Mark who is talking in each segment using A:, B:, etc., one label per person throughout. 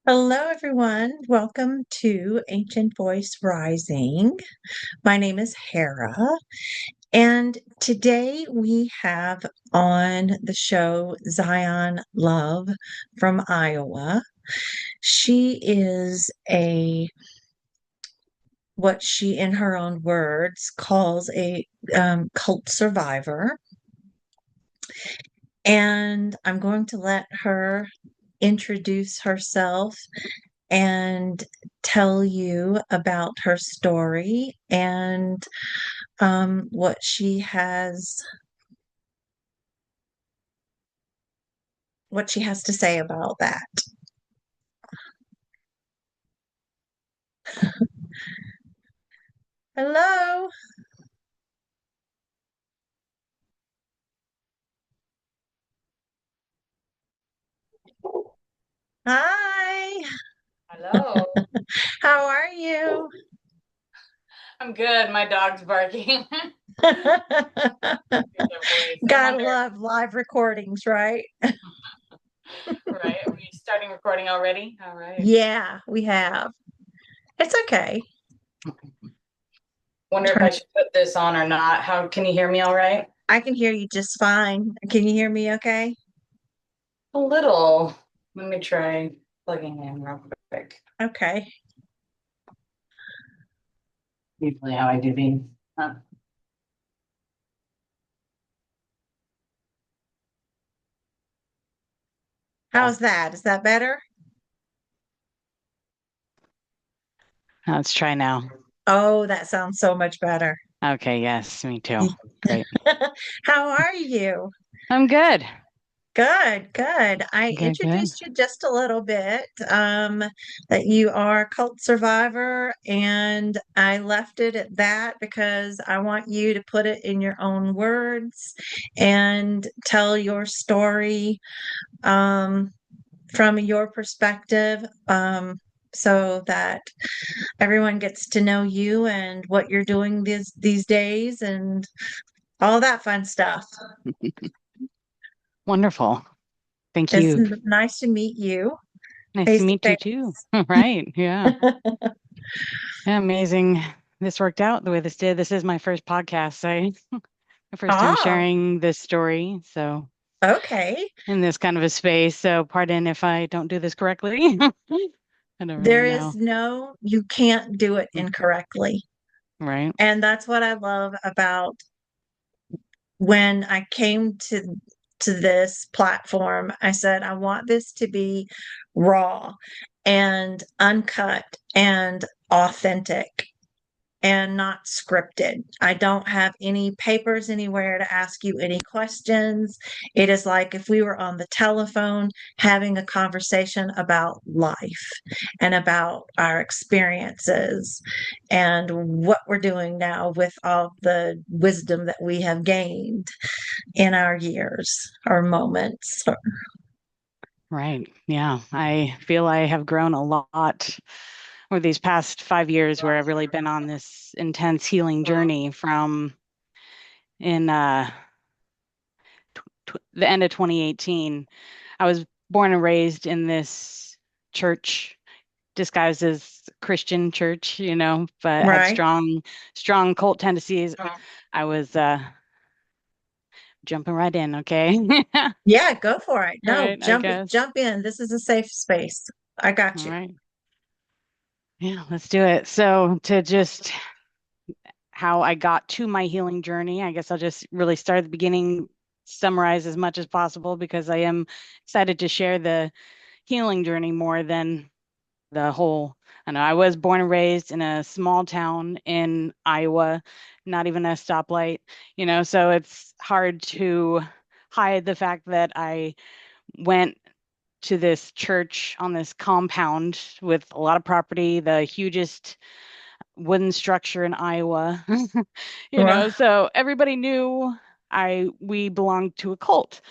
A: Hello, everyone. Welcome to Ancient Voice Rising. My name is Hera, and today we have on the show Zion Love from Iowa. She is what she, in her own words, calls a cult survivor. And I'm going to let her introduce herself and tell you about her story and what she has to say about that. Hello. Hi.
B: Hello.
A: How are you?
B: I'm good. My dog's barking. Hear their voice. I
A: Gotta
B: wonder,
A: love live recordings, right?
B: right? Are we starting recording already? All right.
A: Yeah, we have. It's okay.
B: Wonder if
A: Turn.
B: I should put this on or not. How can you hear me all right?
A: I can hear you just fine. Can you hear me okay?
B: A little. Let me try plugging in real quick.
A: Okay.
B: Usually how I do these. Huh.
A: How's that? Is that better?
B: Let's try now.
A: Oh, that sounds so much better.
B: Okay, yes, me too. Great.
A: How are you?
B: I'm good.
A: Good, good. I
B: Good, good.
A: introduced you just a little bit, that you are a cult survivor, and I left it at that because I want you to put it in your own words and tell your story, um, from your perspective, so that everyone gets to know you and what you're doing these days and all that fun stuff.
B: Wonderful. Thank
A: It's
B: you.
A: nice to meet you
B: Nice to
A: face to
B: meet you too.
A: face.
B: Right. Yeah. Yeah, amazing. This worked out the way this did. This is my first podcast. My first time
A: Ah,
B: sharing this story. So
A: okay.
B: in this kind of a space. So pardon if I don't do this correctly. I don't really
A: There is
B: know.
A: you can't do it
B: Mm,
A: incorrectly.
B: right.
A: And that's what I love about when I came to this platform. I said, I want this to be raw and uncut and authentic and not scripted. I don't have any papers anywhere to ask you any questions. It is like if we were on the telephone having a conversation about life and about our experiences and what we're doing now with all the wisdom that we have gained in our years or moments.
B: Right. Yeah. I feel I have grown a lot over these past 5 years where I've really been on this intense healing journey from in the end of 2018. I was born and raised in this church disguised as Christian church, but had
A: Right?
B: strong cult tendencies. I was jumping right in, okay? All
A: Yeah, go for it. No,
B: right, I guess.
A: jump in. This is a safe space. I
B: All
A: got you.
B: right. Yeah, let's do it. So to just how I got to my healing journey, I guess I'll just really start at the beginning, summarize as much as possible because I am excited to share the healing journey more than the whole. I know I was born and raised in a small town in Iowa, not even a stoplight, so it's hard to hide the fact that I went to this church on this compound with a lot of property, the hugest wooden structure in Iowa,
A: Well,
B: so everybody knew we belonged to a cult.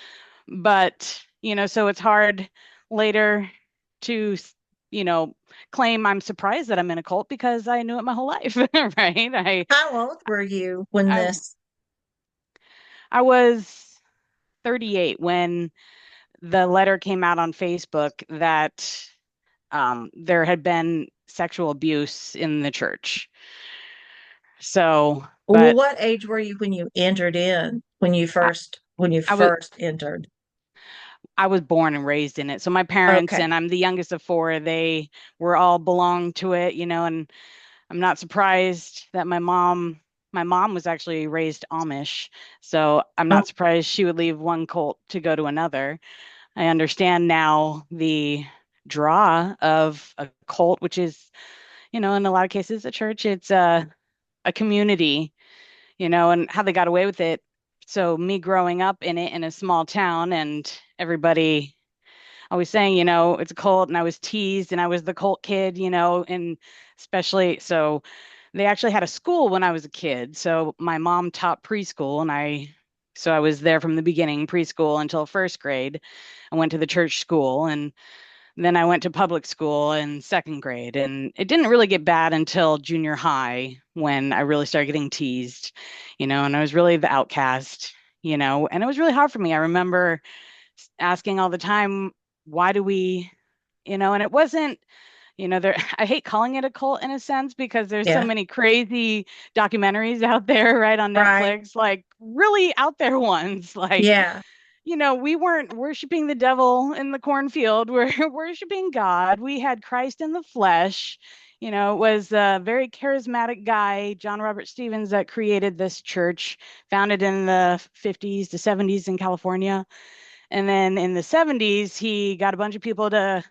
B: But, so it's hard later to, you know, claim I'm surprised that I'm in a cult because I knew it my whole life, right?
A: how old were you when
B: I
A: this?
B: I was 38 when the letter came out on Facebook that there had been sexual abuse in the church. So,
A: Well,
B: but
A: what age were you when you entered in,
B: I,
A: when you
B: I was
A: first entered?
B: I was born and raised in it. So my parents,
A: Okay.
B: and I'm the youngest of four, they were all belonged to it, and I'm not surprised that my mom was actually raised Amish. So I'm
A: Oh,
B: not surprised she would leave one cult to go to another. I understand now the draw of a cult, which is, in a lot of cases, a church. It's a community, and how they got away with it. So me growing up in it in a small town and everybody always saying, it's a cult, and I was teased and I was the cult kid, and especially so they actually had a school when I was a kid. So my mom taught preschool and I was there from the beginning, preschool until first grade. I went to the church school and then I went to public school in second grade. And it didn't really get bad until junior high when I really started getting teased, and I was really the outcast, and it was really hard for me. I remember asking all the time, why do we, and it wasn't, there, I hate calling it a cult in a sense because there's so
A: yeah.
B: many crazy documentaries out there, right, on
A: Right.
B: Netflix, like really out there ones. Like,
A: Yeah.
B: we weren't worshiping the devil in the cornfield. We're worshiping God. We had Christ in the flesh. It was a very charismatic guy, John Robert Stevens, that created this church, founded in the 50s to 70s in California. And then in the 70s, he got a bunch of people to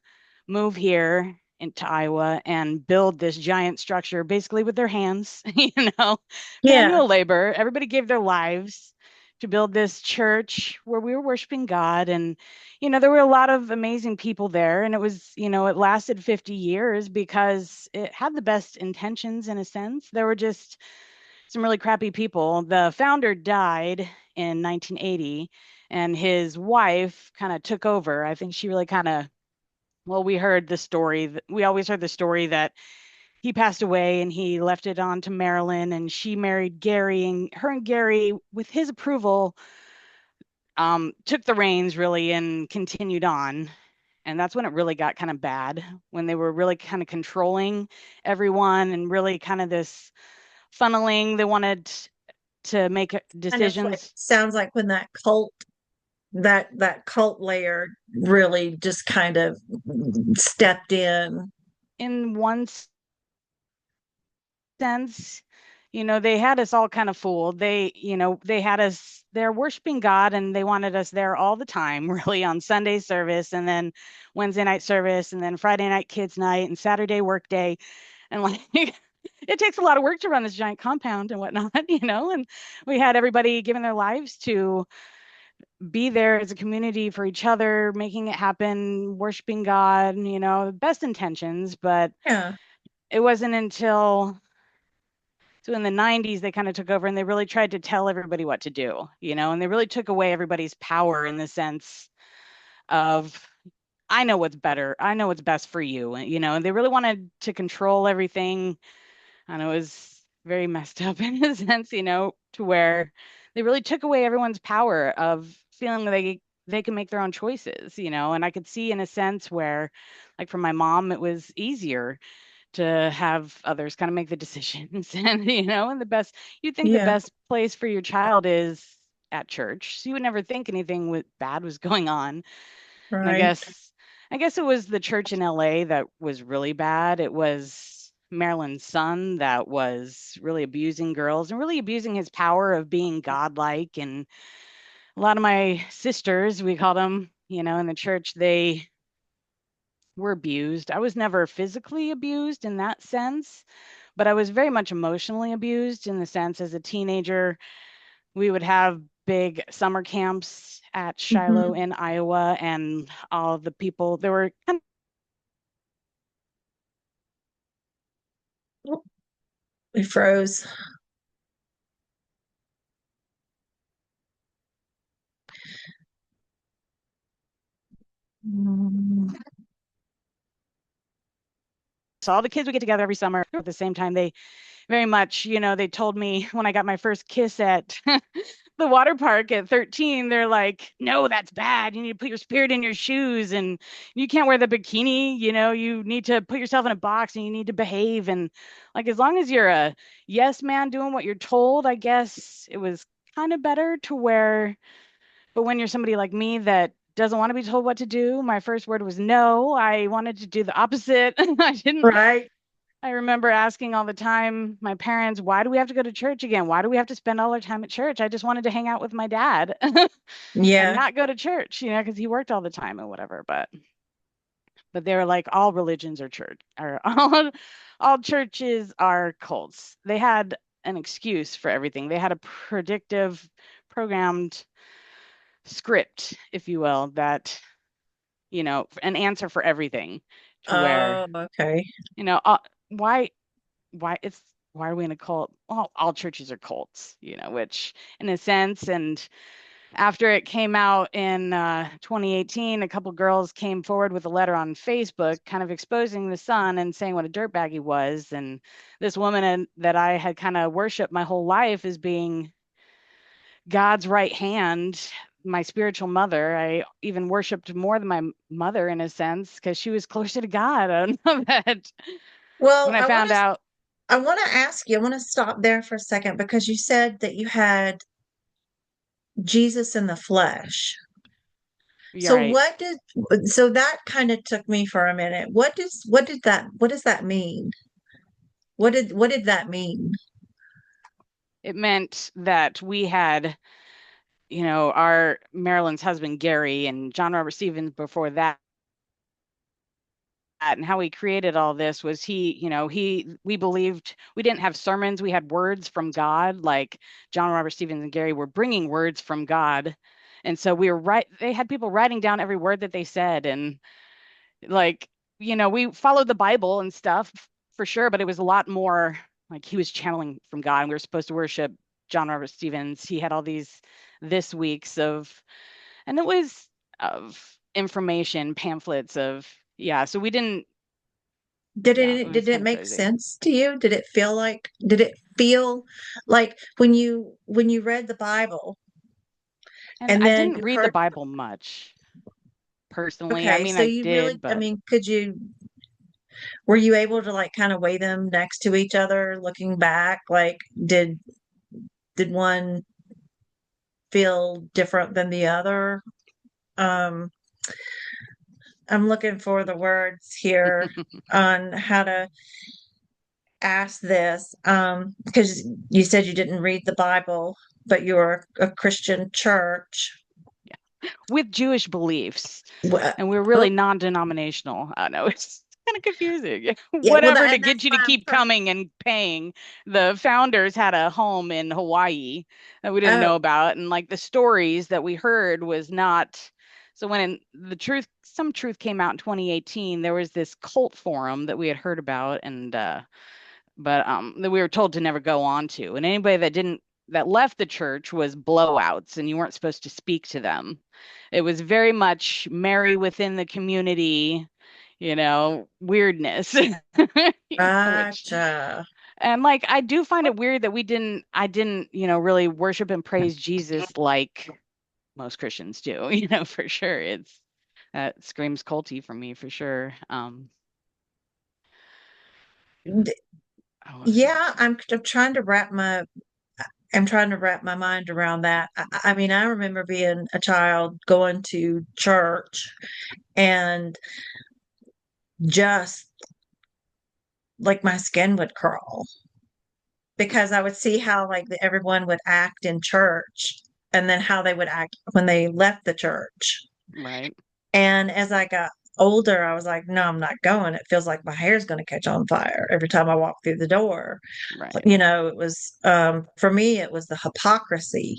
B: move here into Iowa and build this giant structure basically with their hands,
A: Yeah.
B: manual labor. Everybody gave their lives to build this church where we were worshiping God. And, there were a lot of amazing people there. And it was, it lasted 50 years because it had the best intentions in a sense. There were just some really crappy people. The founder died in 1980 and his wife kind of took over. I think she really kind of, well, we always heard the story that he passed away and he left it on to Marilyn and she married Gary, and her and Gary, with his approval, took the reins really and continued on. And that's when it really got kind of bad, when they were really kind of controlling everyone and really kind of this funneling. They wanted to make
A: Kind of like
B: decisions
A: sounds like when that cult layer really just kind of stepped in.
B: in one sense. They had us all kind of fooled. They had us there worshiping God and they wanted us there all the time, really, on Sunday service and then Wednesday night service and then Friday night kids night and Saturday work day. And like it takes a lot of work to run this giant compound and whatnot, and we had everybody giving their lives to be there as a community for each other, making it happen, worshiping God, best intentions. But
A: Yeah.
B: it wasn't until so in the 90s they kind of took over and they really tried to tell everybody what to do, and they really took away everybody's power in the sense of I know what's better. I know what's best for you. And they really wanted to control everything. And it was very messed up in a sense, to where they really took away everyone's power of feeling like they can make their own choices, and I could see in a sense where, like for my mom, it was easier to have others kind of make the decisions and, and you'd think the
A: Yeah.
B: best place for your child is at church. So you would never think anything bad was going on. And I
A: Right.
B: guess I guess it was the church in LA that was really bad. It was Marilyn's son that was really abusing girls and really abusing his power of being godlike. And a lot of my sisters, we called them, in the church, they were abused. I was never physically abused in that sense, but I was very much emotionally abused in the sense as a teenager. We would have big summer camps at Shiloh
A: Hmm.
B: in Iowa, and all the people, there were kind
A: We froze. Mm.
B: so all the kids would get together every summer at the same time. They very much, they told me when I got my first kiss at the water park at 13, they're like, no, that's bad. You need to put your spirit in your shoes and you can't wear the bikini. You need to put yourself in a box and you need to behave. And like, as long as you're a yes man doing what you're told, I guess it was kind of better to where, but when you're somebody like me that doesn't want to be told what to do, my first word was no. I wanted to do the opposite. I didn't.
A: Right.
B: I remember asking all the time my parents, why do we have to go to church again? Why do we have to spend all our time at church? I just wanted to hang out with my dad and
A: Yeah.
B: not go to church, because he worked all the time and whatever. But they were like, all religions are church, or all churches are cults. They had an excuse for everything. They had a predictive, programmed script, if you will, that, an answer for everything to where,
A: Oh, okay.
B: you know, why why it's why are we in a cult? Well, all churches are cults, which in a sense. And after it came out in 2018, a couple girls came forward with a letter on Facebook kind of exposing the son and saying what a dirtbag he was. And this woman that I had kind of worshiped my whole life as being God's right hand, my spiritual mother. I even worshiped more than my mother in a sense because she was closer to God. I don't know that
A: Well,
B: when I found out.
A: I want to ask you, I want to stop there for a second because you said that you had Jesus in the flesh.
B: You're
A: So
B: right.
A: so that kind of took me for a minute. What does that mean? What did that mean?
B: It meant that we had, our Marilyn's husband, Gary, and John Robert Stevens before that. And how he created all this was we believed we didn't have sermons, we had words from God. Like John Robert Stevens and Gary were bringing words from God. And so we were right. They had people writing down every word that they said. And like, we followed the Bible and stuff for sure, but it was a lot more like he was channeling from God. And we were supposed to worship John Robert Stevens. He had all these this weeks and it was of information, pamphlets of, yeah. So we didn't, yeah, it was
A: Did it
B: kind of
A: make
B: crazy.
A: sense to you? Did it feel like when you read the Bible
B: And
A: and
B: I
A: then
B: didn't
A: you
B: read the
A: heard,
B: Bible much personally. I
A: okay,
B: mean,
A: so
B: I
A: you really,
B: did,
A: I
B: but
A: mean, were you able to like kind of weigh them next to each other looking back? Like did one feel different than the other? Um, I'm looking for the words here on how to ask this. Because you said you didn't read the Bible, but you're a Christian church.
B: with Jewish beliefs.
A: Well,
B: And we're
A: oh,
B: really non-denominational. I know it's kind of confusing.
A: yeah, well,
B: Whatever to
A: and
B: get
A: that's
B: you to
A: what I'm
B: keep
A: trying.
B: coming and paying. The founders had a home in Hawaii that we didn't know
A: Oh,
B: about, and like the stories that we heard was not. So when the truth, some truth came out in 2018, there was this cult forum that we had heard about, and but that we were told to never go on to. And anybody that left the church was blowouts, and you weren't supposed to speak to them. It was very much Mary within the community, weirdness. Which,
A: gotcha.
B: and like I do find it weird that I didn't, really worship and praise Jesus like most Christians do, for sure. It's that screams culty for me for sure.
A: D-
B: What was I gonna
A: Yeah,
B: say?
A: I'm trying to wrap my mind around that. I mean, I remember being a child going to church and just like my skin would crawl because I would see how like everyone would act in church and then how they would act when they left the church.
B: Right,
A: And as I got older, I was like, no, I'm not going. It feels like my hair's going to catch on fire every time I walk through the door.
B: right.
A: You know, it was for me, it was the hypocrisy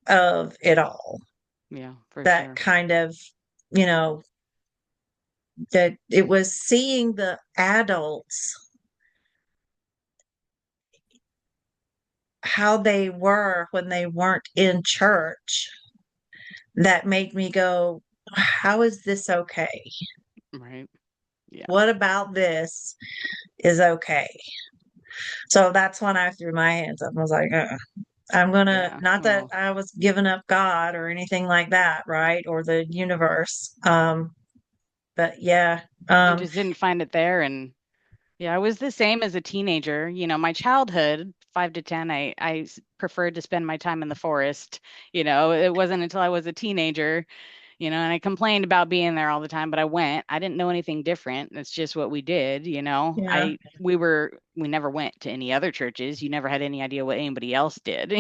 A: of it all
B: Yeah, for
A: that
B: sure.
A: kind of, you know, that it was seeing the adults how they were when they weren't in church that made me go, how is this okay?
B: Right. Yeah.
A: What about this is okay? So that's when I threw my hands up and was like, I'm gonna,
B: Yeah.
A: not that
B: Well,
A: I was giving up God or anything like that, right? Or the universe. But yeah,
B: I just didn't find it there. And yeah, I was the same as a teenager. My childhood, 5 to 10, I preferred to spend my time in the forest. It wasn't until I was a teenager, and I complained about being there all the time, but I went. I didn't know anything different. It's just what we did.
A: yeah,
B: We never went to any other churches. You never had any idea what anybody else did.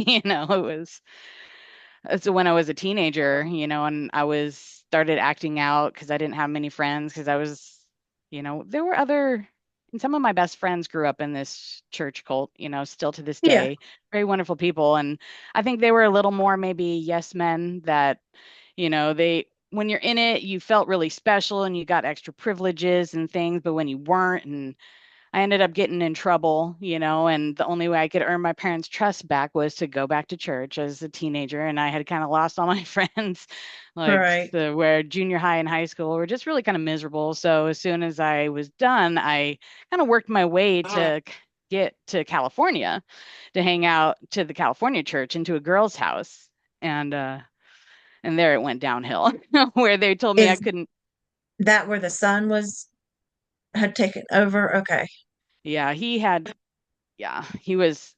B: So when I was a teenager, and I was started acting out because I didn't have many friends because I was, there were other, and some of my best friends grew up in this church cult, still to this
A: yeah,
B: day, very wonderful people. And I think they were a little more maybe yes men that, when you're in it, you felt really special and you got extra privileges and things, but when you weren't, and I ended up getting in trouble, and the only way I could earn my parents' trust back was to go back to church as a teenager. And I had kind of lost all my friends, like
A: right.
B: where junior high and high school were just really kind of miserable. So as soon as I was done, I kind of worked my way to get to California to hang out to the California church into a girl's house. And there it went downhill where they told me I
A: Is
B: couldn't.
A: that where the sun was had taken over? Okay.
B: Yeah,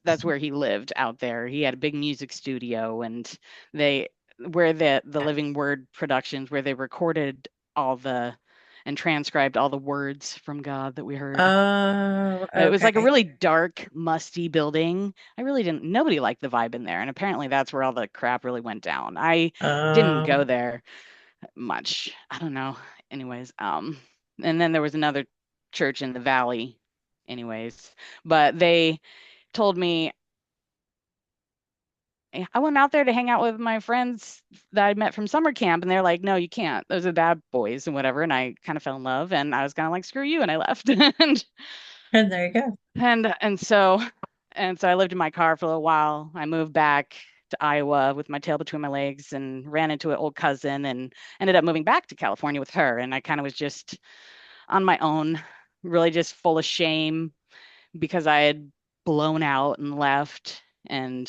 B: that's where he lived out there. He had a big music studio and they where the Living Word Productions where they recorded all the and transcribed all the words from God that we heard.
A: Oh,
B: It was like a
A: okay.
B: really dark, musty building. Nobody liked the vibe in there. And apparently that's where all the crap really went down. I didn't
A: Oh,
B: go there much. I don't know. Anyways, and then there was another church in the valley, anyways, but they told me I went out there to hang out with my friends that I met from summer camp, and they're like, "No, you can't. Those are bad boys and whatever." And I kind of fell in love, and I was kind of like, "Screw you," and I left. and
A: and there you go.
B: and so I lived in my car for a little while. I moved back to Iowa with my tail between my legs, and ran into an old cousin, and ended up moving back to California with her. And I kind of was just on my own, really just full of shame because I had blown out and left. And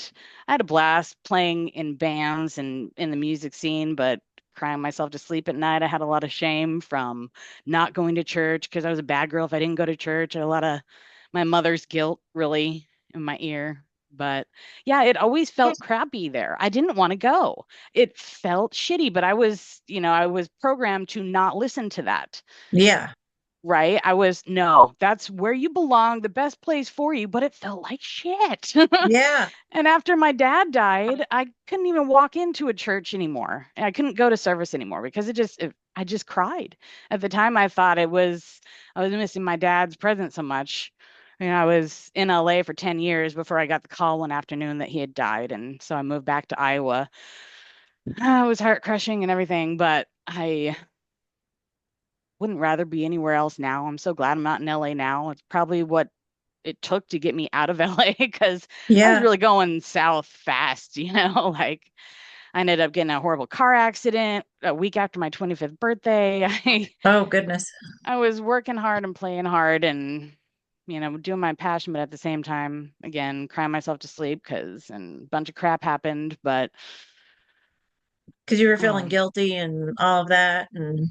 B: I had a blast playing in bands and in the music scene, but crying myself to sleep at night. I had a lot of shame from not going to church because I was a bad girl if I didn't go to church. I had a lot of my mother's guilt really in my ear. But yeah, it always felt crappy there. I didn't want to go. It felt shitty, but I was programmed to not listen to that.
A: Yeah,
B: Right? No, that's where you belong, the best place for you, but it felt like shit.
A: yeah,
B: And after my dad died, I couldn't even walk into a church anymore. I couldn't go to service anymore because I just cried. At the time, I was missing my dad's presence so much. I was in LA for 10 years before I got the call one afternoon that he had died. And so I moved back to Iowa. It was heart crushing and everything, but I wouldn't rather be anywhere else now. I'm so glad I'm not in LA now. It's probably what it took to get me out of LA because I was
A: yeah.
B: really going south fast, like I ended up getting a horrible car accident a week after my 25th birthday.
A: Oh, goodness.
B: I was working hard and playing hard and doing my passion, but at the same time, again, crying myself to sleep because and a bunch of crap happened. But
A: Because you were feeling
B: um,
A: guilty and all of that, and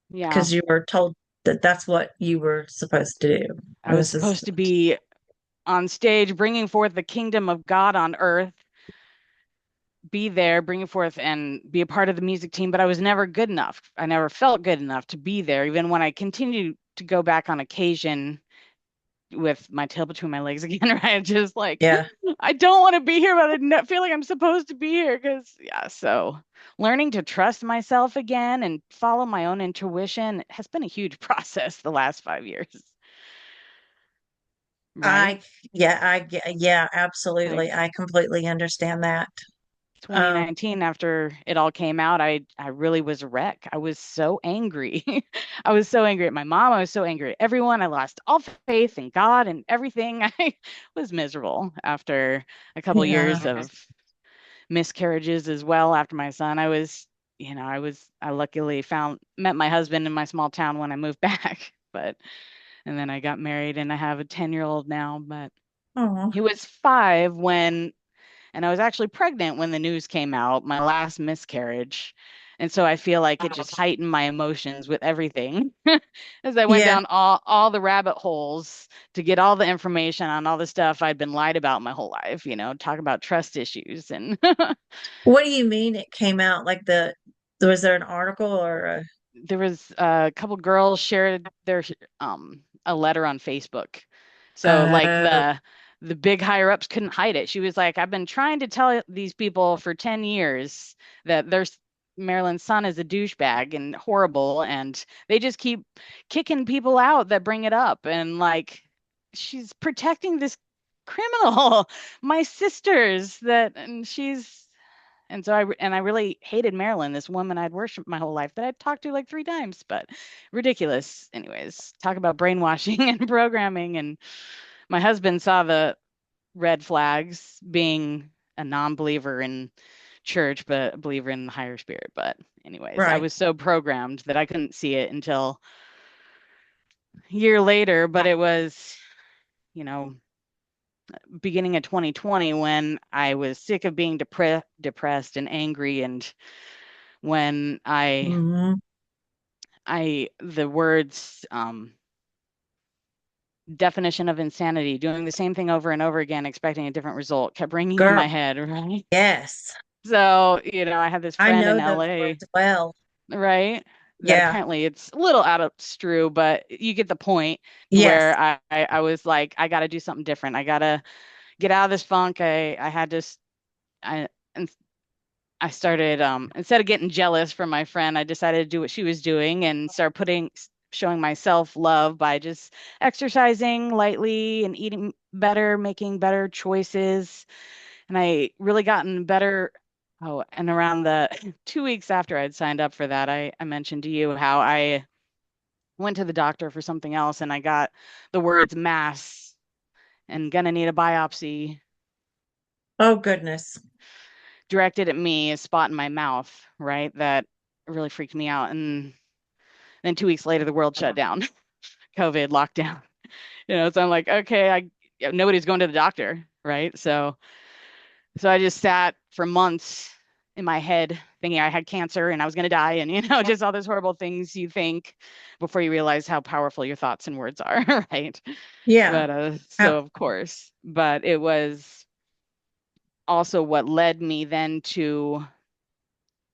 B: yeah,
A: because you were told that that's what you were supposed to do.
B: I was
A: This is,
B: supposed to be on stage bringing forth the kingdom of God on earth, be there, bring it forth, and be a part of the music team. But I was never good enough. I never felt good enough to be there, even when I continued to go back on occasion with my tail between my legs again. Right, just like
A: yeah.
B: I don't want to be here, but I feel like I'm supposed to be here because yeah. So learning to trust myself again and follow my own intuition has been a huge process the last 5 years. Right,
A: I, yeah, absolutely.
B: like
A: I completely understand that. Um,
B: 2019 after it all came out, I really was a wreck. I was so angry. I was so angry at my mom. I was so angry at everyone. I lost all faith in God and everything. I was miserable after a couple
A: yeah.
B: years of miscarriages as well after my son. I luckily met my husband in my small town when I moved back, but and then I got married and I have a 10-year-old now, but
A: Oh,
B: he was 5 when And I was actually pregnant when the news came out, my last miscarriage. And so I feel like it just heightened my emotions with everything as I went
A: Yeah.
B: down all the rabbit holes to get all the information on all the stuff I'd been lied about my whole life, talk about trust issues and
A: What do you mean it came out like was there an article or a,
B: there was a couple girls shared their a letter on Facebook. So like
A: oh,
B: the big higher ups couldn't hide it. She was like, I've been trying to tell these people for 10 years that there's Marilyn's son is a douchebag and horrible, and they just keep kicking people out that bring it up. And like she's protecting this criminal, my sisters that and she's and so I really hated Marilyn, this woman I'd worshiped my whole life that I'd talked to like 3 times, but ridiculous. Anyways, talk about brainwashing and programming. And my husband saw the red flags, being a non-believer in church, but a believer in the higher spirit. But anyways, I
A: right.
B: was so programmed that I couldn't see it until a year later, but it was, you know, beginning of 2020 when I was sick of being depressed and angry, and when
A: Hmm.
B: the words definition of insanity, doing the same thing over and over again, expecting a different result, kept ringing in
A: Girl,
B: my head, right?
A: yes.
B: So, I had this
A: I
B: friend in
A: know those
B: LA,
A: words well.
B: right? That
A: Yeah.
B: apparently it's a little out of strew, but you get the point to
A: Yes.
B: where I was like, I got to do something different. I got to get out of this funk. I had to, I, and I started instead of getting jealous from my friend, I decided to do what she was doing and start showing myself love by just exercising lightly and eating better, making better choices. And I really gotten better. Oh, and around the 2 weeks after I'd signed up for that, I mentioned to you how I went to the doctor for something else and I got the words mass and gonna need a biopsy
A: Oh, goodness.
B: directed at me, a spot in my mouth, right? That really freaked me out. And then 2 weeks later, the world shut down, COVID lockdown. So I'm like, okay, nobody's going to the doctor, right? So I just sat for months in my head thinking I had cancer and I was going to die, and just all those horrible things you think before you realize how powerful your thoughts and words are, right?
A: Yeah.
B: But
A: Oh,
B: so of course, but it was also what led me then to.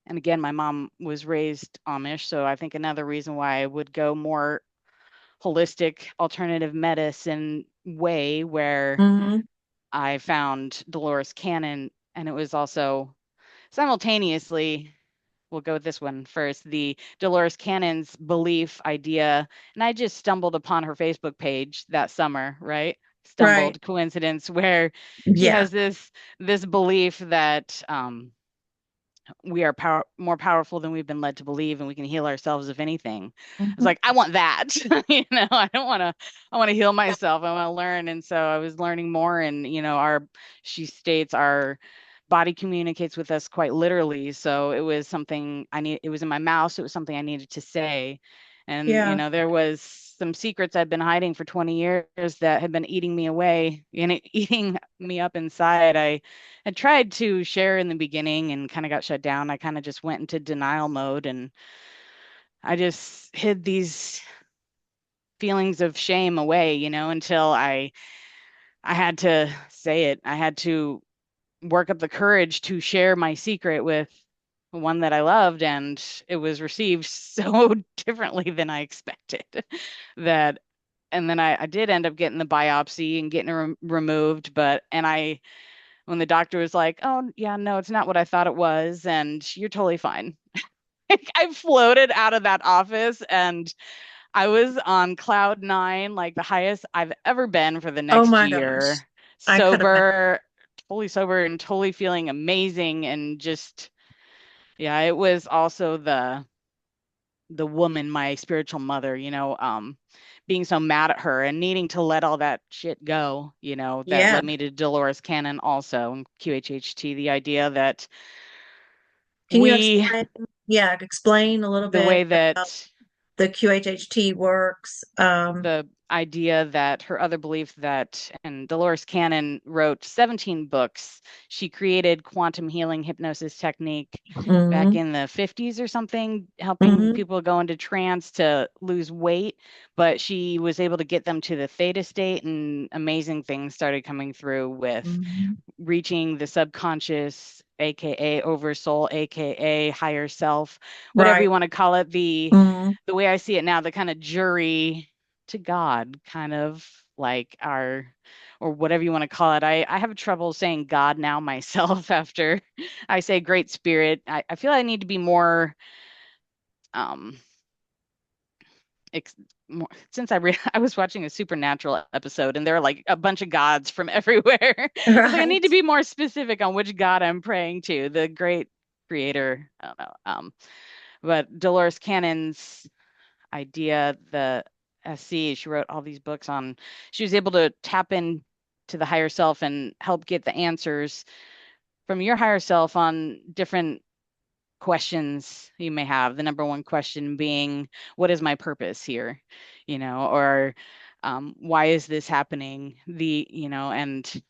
B: And again, my mom was raised Amish, so I think another reason why I would go more holistic alternative medicine way, where
A: hmm.
B: I found Dolores Cannon, and it was also simultaneously, we'll go with this one first, the Dolores Cannon's belief idea. And I just stumbled upon her Facebook page that summer, right?
A: Right.
B: Stumbled coincidence where she
A: Yeah.
B: has this belief that we are more powerful than we've been led to believe, and we can heal ourselves if anything. I was
A: Mhm.
B: like, I want that. I don't want to, I want to heal myself. I want to learn. And so I was learning more, and she states our body communicates with us quite literally. So it was something it was in my mouth. So it was something I needed to say. And,
A: Yeah.
B: there was some secrets I'd been hiding for 20 years that had been eating me away and eating me up inside. I tried to share in the beginning and kind of got shut down. I kind of just went into denial mode, and I just hid these feelings of shame away, until I had to say it. I had to work up the courage to share my secret with one that I loved, and it was received so differently than I expected. that and then I did end up getting the biopsy and getting it removed, and when the doctor was like, "Oh, yeah, no, it's not what I thought it was, and you're totally fine." I floated out of that office and I was on cloud nine, like the highest I've ever been for the
A: Oh
B: next
A: my gosh.
B: year,
A: I could have.
B: sober, totally sober and totally feeling amazing. And just, yeah, it was also the woman, my spiritual mother, being so mad at her and needing to let all that shit go, that
A: Yeah.
B: led me to Dolores Cannon also and QHHT, the idea that
A: Can you
B: we,
A: explain? Yeah, explain a little
B: the
A: bit
B: way
A: about
B: that
A: the QHHT works.
B: the idea that her other belief that, and Dolores Cannon wrote 17 books. She created quantum healing hypnosis technique back
A: Hmm.
B: in the 50s or something, helping
A: Hmm.
B: people go into trance to lose weight. But she was able to get them to the theta state, and amazing things started coming through with
A: Hmm.
B: reaching the subconscious, aka oversoul, aka higher self, whatever
A: Right.
B: you want to call it. The
A: Hmm.
B: the way I see it now, the kind of jury to God, kind of like our, or whatever you want to call it. I have trouble saying God now myself after I say great spirit. I feel I need to be more um ex more, since I was watching a supernatural episode and there are like a bunch of gods from everywhere. I was like, I need
A: Right.
B: to be more specific on which God I'm praying to, the great creator. I don't know. But Dolores Cannon's idea, the SC, she wrote all these books on, she was able to tap in to the higher self and help get the answers from your higher self on different questions you may have. The number one question being, what is my purpose here? Or why is this happening? And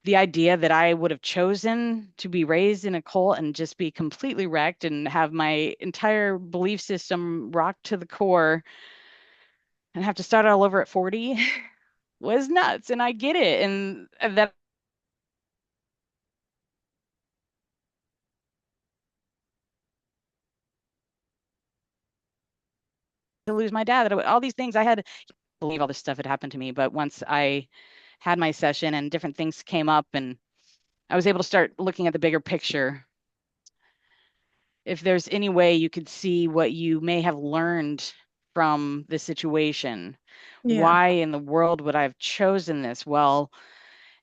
B: the idea that I would have chosen to be raised in a cult and just be completely wrecked and have my entire belief system rocked to the core and have to start all over at 40 was nuts. And I get it. And that to lose my dad, all these things I had to believe all this stuff had happened to me. But once I had my session and different things came up and I was able to start looking at the bigger picture, if there's any way you could see what you may have learned from the situation,
A: Yeah.
B: why in the world would I have chosen this? Well,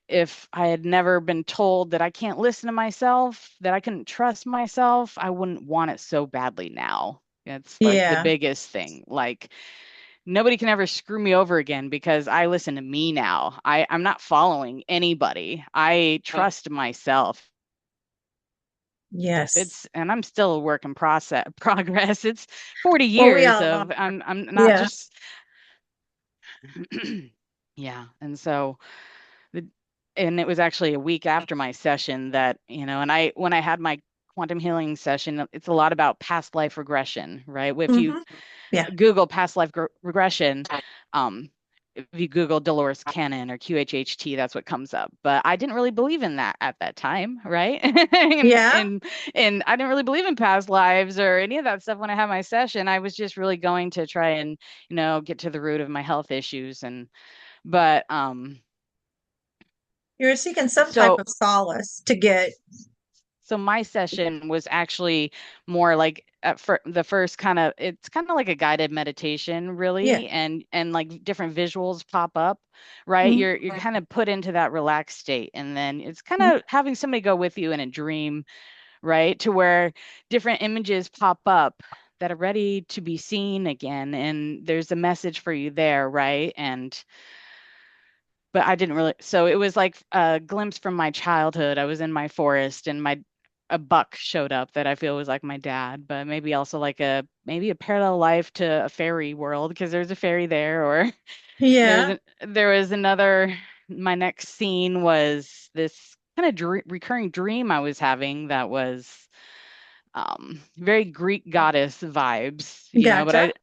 B: if I had never been told that I can't listen to myself, that I couldn't trust myself, I wouldn't want it so badly now. It's like the
A: Yeah.
B: biggest thing. Like nobody can ever screw me over again because I listen to me now. I'm not following anybody. I trust myself.
A: Yes.
B: And I'm still a work in process progress. It's 40
A: Well, we
B: years
A: all are.
B: of I'm not
A: Yeah.
B: just yeah. And so the and it was actually a week after my session that, and I when I had my quantum healing session, it's a lot about past life regression, right? If you
A: Hmm. Yeah.
B: Google past life regression, um, if you Google Dolores Cannon or QHHT, that's what comes up. But I didn't really believe in that at that time, right? and,
A: Yeah.
B: and and I didn't really believe in past lives or any of that stuff when I had my session. I was just really going to try and, get to the root of my health issues. But
A: You're seeking some type
B: so
A: of solace to get.
B: So my session was actually more like the first kind of, it's kind of like a guided meditation
A: Yeah.
B: really, and like different visuals pop up, right?
A: Mhm.
B: You're kind of put into that relaxed state, and then it's kind
A: Mhm.
B: of having somebody go with you in a dream, right? To where different images pop up that are ready to be seen again, and there's a message for you there, right? But I didn't really. So it was like a glimpse from my childhood. I was in my forest and a buck showed up that I feel was like my dad, but maybe also like maybe a parallel life to a fairy world because there's a fairy there, or
A: Yeah.
B: there was another. My next scene was this kind of recurring dream I was having that was very Greek goddess vibes, but
A: Gotcha.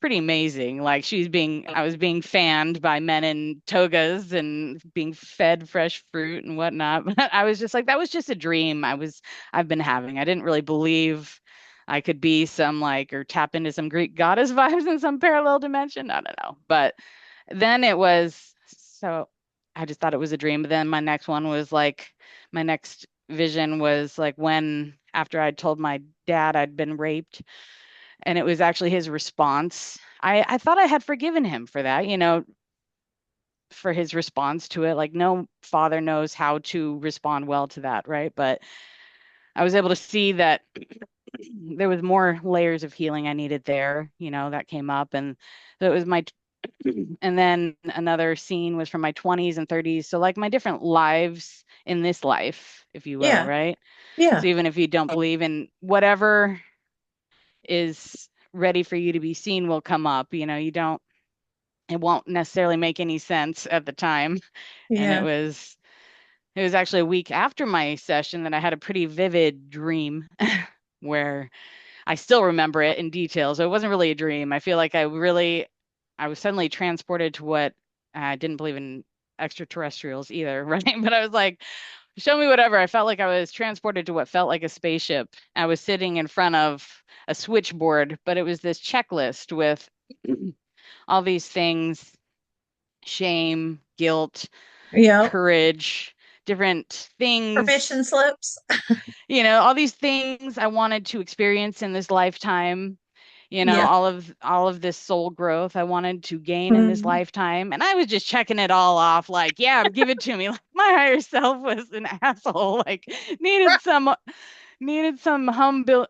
B: pretty amazing. Like I was being fanned by men in togas and being fed fresh fruit and whatnot. But I was just like, that was just a dream I've been having. I didn't really believe I could be some like, or tap into some Greek goddess vibes in some parallel dimension. I don't know. But then it was, so I just thought it was a dream. But then my next vision was like when, after I'd told my dad I'd been raped, and it was actually his response. I thought I had forgiven him for that, for his response to it. Like no father knows how to respond well to that, right? But I was able to see that there was more layers of healing I needed there, that came up. And so it was and then another scene was from my 20s and 30s. So like my different lives in this life, if you will,
A: Yeah.
B: right?
A: Yeah.
B: So even if you don't believe in whatever is ready for you to be seen will come up. You don't. it won't necessarily make any sense at the time. And
A: Yeah.
B: it was actually a week after my session that I had a pretty vivid dream where I still remember it in detail. So it wasn't really a dream. I feel like I was suddenly transported to what I didn't believe in extraterrestrials either, right? But I was like, show me whatever. I felt like I was transported to what felt like a spaceship. I was sitting in front of a switchboard, but it was this checklist with all these things: shame, guilt,
A: Yep.
B: courage, different
A: Permission
B: things,
A: slips.
B: all these things I wanted to experience in this lifetime.
A: Yeah.
B: All of this soul growth I wanted to gain in this
A: Mhm.
B: lifetime. And I was just checking it all off like, yeah, give it to me. Like my higher self was an asshole, like needed
A: Right.
B: some needed some humble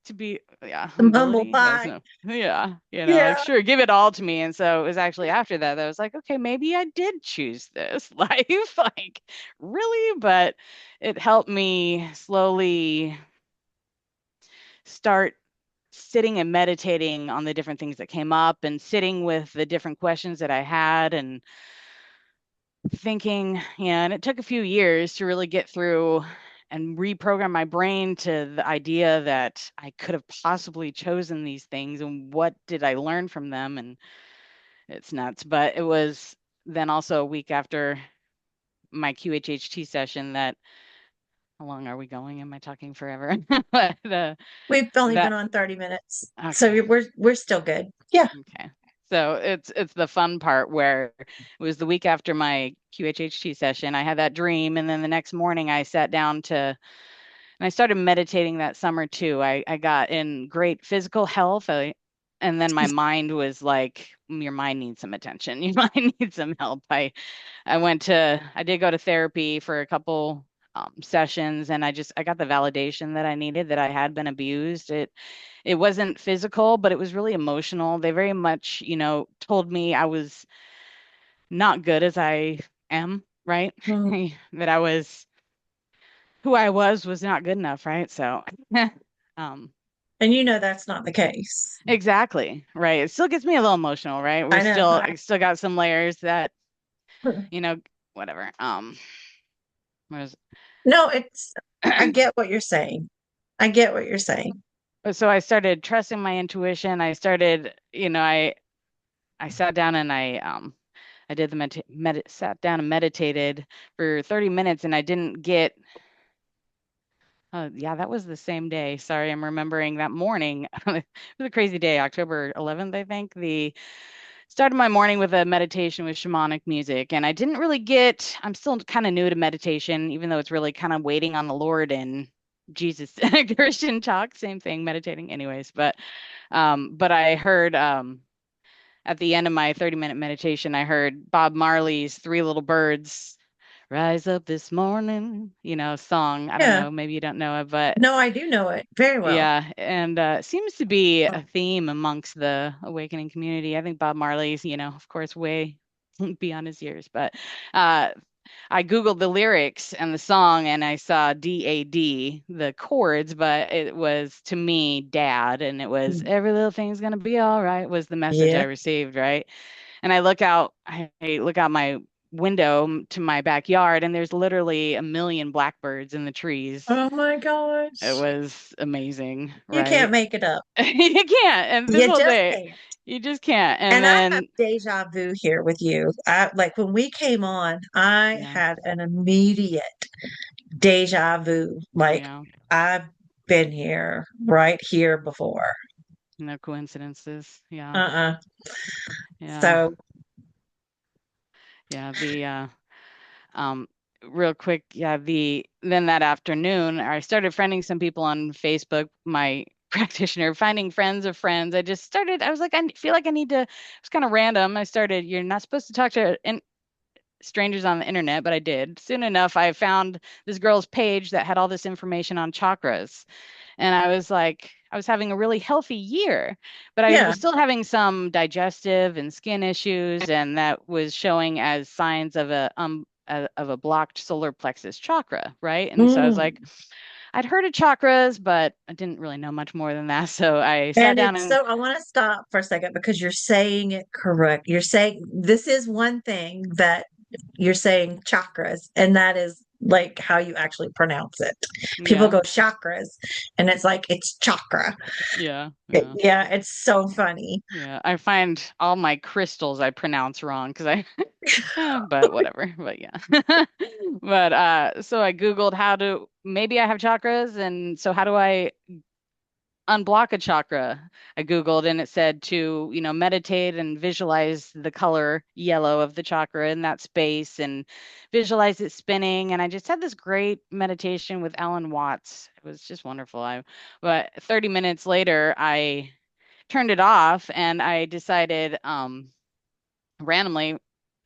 B: to be yeah,
A: Some humble
B: humility. That's
A: pie.
B: no yeah, like
A: Yeah.
B: sure, give it all to me. And so it was actually after that that I was like, okay, maybe I did choose this life. Like, really? But it helped me slowly start sitting and meditating on the different things that came up and sitting with the different questions that I had and thinking, and it took a few years to really get through and reprogram my brain to the idea that I could have possibly chosen these things and what did I learn from them. And it's nuts. But it was then also a week after my QHHT session that, how long are we going? Am I talking forever? But
A: We've only been
B: that,
A: on 30 minutes. So
B: okay.
A: we're still good. Yeah.
B: Okay. So it's the fun part where it was the week after my QHHT session. I had that dream, and then the next morning I sat down to and I started meditating that summer too. I got in great physical health, and then my mind was like, your mind needs some attention. Your mind needs some help. I did go to therapy for a couple sessions, and I got the validation that I needed, that I had been abused. It wasn't physical, but it was really emotional. They very much, told me I was not good as I am, right?
A: Mhm.
B: That I was who I was not good enough, right? So, um,
A: And you know that's not the case.
B: exactly, right. It still gets me a little emotional, right?
A: I know.
B: I still got some layers that, you know, whatever. Was
A: No, I get what you're saying. I get what you're saying.
B: so I started trusting my intuition. I sat down and I did the sat down and meditated for 30 minutes and I didn't get yeah, that was the same day. Sorry, I'm remembering that morning. It was a crazy day, October 11th, I think. The started my morning with a meditation with shamanic music and I didn't really I'm still kind of new to meditation, even though it's really kind of waiting on the Lord and Jesus. Christian talk, same thing, meditating anyways. But I heard at the end of my 30-minute meditation, I heard Bob Marley's Three Little Birds Rise Up This Morning, song. I don't
A: Yeah.
B: know, maybe you don't know it, but
A: No, I do know it very well.
B: yeah, and it seems to be a theme amongst the awakening community. I think Bob Marley's, of course, way beyond his years, but uh, I Googled the lyrics and the song and I saw DAD, the chords, but it was to me dad, and it was every little thing's gonna be all right was the message I
A: Yeah.
B: received, right? And I look out my window to my backyard, and there's literally a million blackbirds in the trees.
A: Oh my
B: It
A: gosh.
B: was amazing,
A: You can't
B: right?
A: make it up.
B: You can't. And this
A: You
B: whole
A: just
B: day,
A: can't.
B: you just can't. And
A: And I have
B: then,
A: deja vu here with you. I like when we came on, I
B: yeah,
A: had an immediate deja vu. Like
B: yeah,
A: I've been here, right here before.
B: no coincidences. Yeah,
A: Uh-uh.
B: yeah,
A: So
B: yeah. Um, real quick, yeah, then that afternoon, I started friending some people on Facebook, my practitioner, finding friends of friends. I was like, I feel like I need to, it's kind of random. You're not supposed to talk to strangers on the internet, but I did. Soon enough, I found this girl's page that had all this information on chakras. And I was like, I was having a really healthy year, but I
A: yeah.
B: was still having some digestive and skin issues, and that was showing as signs of a blocked solar plexus chakra, right? And so I was like,
A: Mm.
B: I'd heard of chakras, but I didn't really know much more than that. So I sat
A: And
B: down
A: it's
B: and
A: so, I want to stop for a second because you're saying it correct. You're saying this is one thing that you're saying chakras, and that is like how you actually pronounce it. People
B: yeah,
A: go chakras, and it's like it's chakra.
B: yeah, yeah.
A: Yeah, it's so funny.
B: Yeah, I find all my crystals I pronounce wrong because but whatever. But yeah. But so I Googled how to maybe I have chakras, and so how do I unblock a chakra? I Googled and it said to, meditate and visualize the color yellow of the chakra in that space and visualize it spinning. And I just had this great meditation with Alan Watts. It was just wonderful. But 30 minutes later, I turned it off and I decided randomly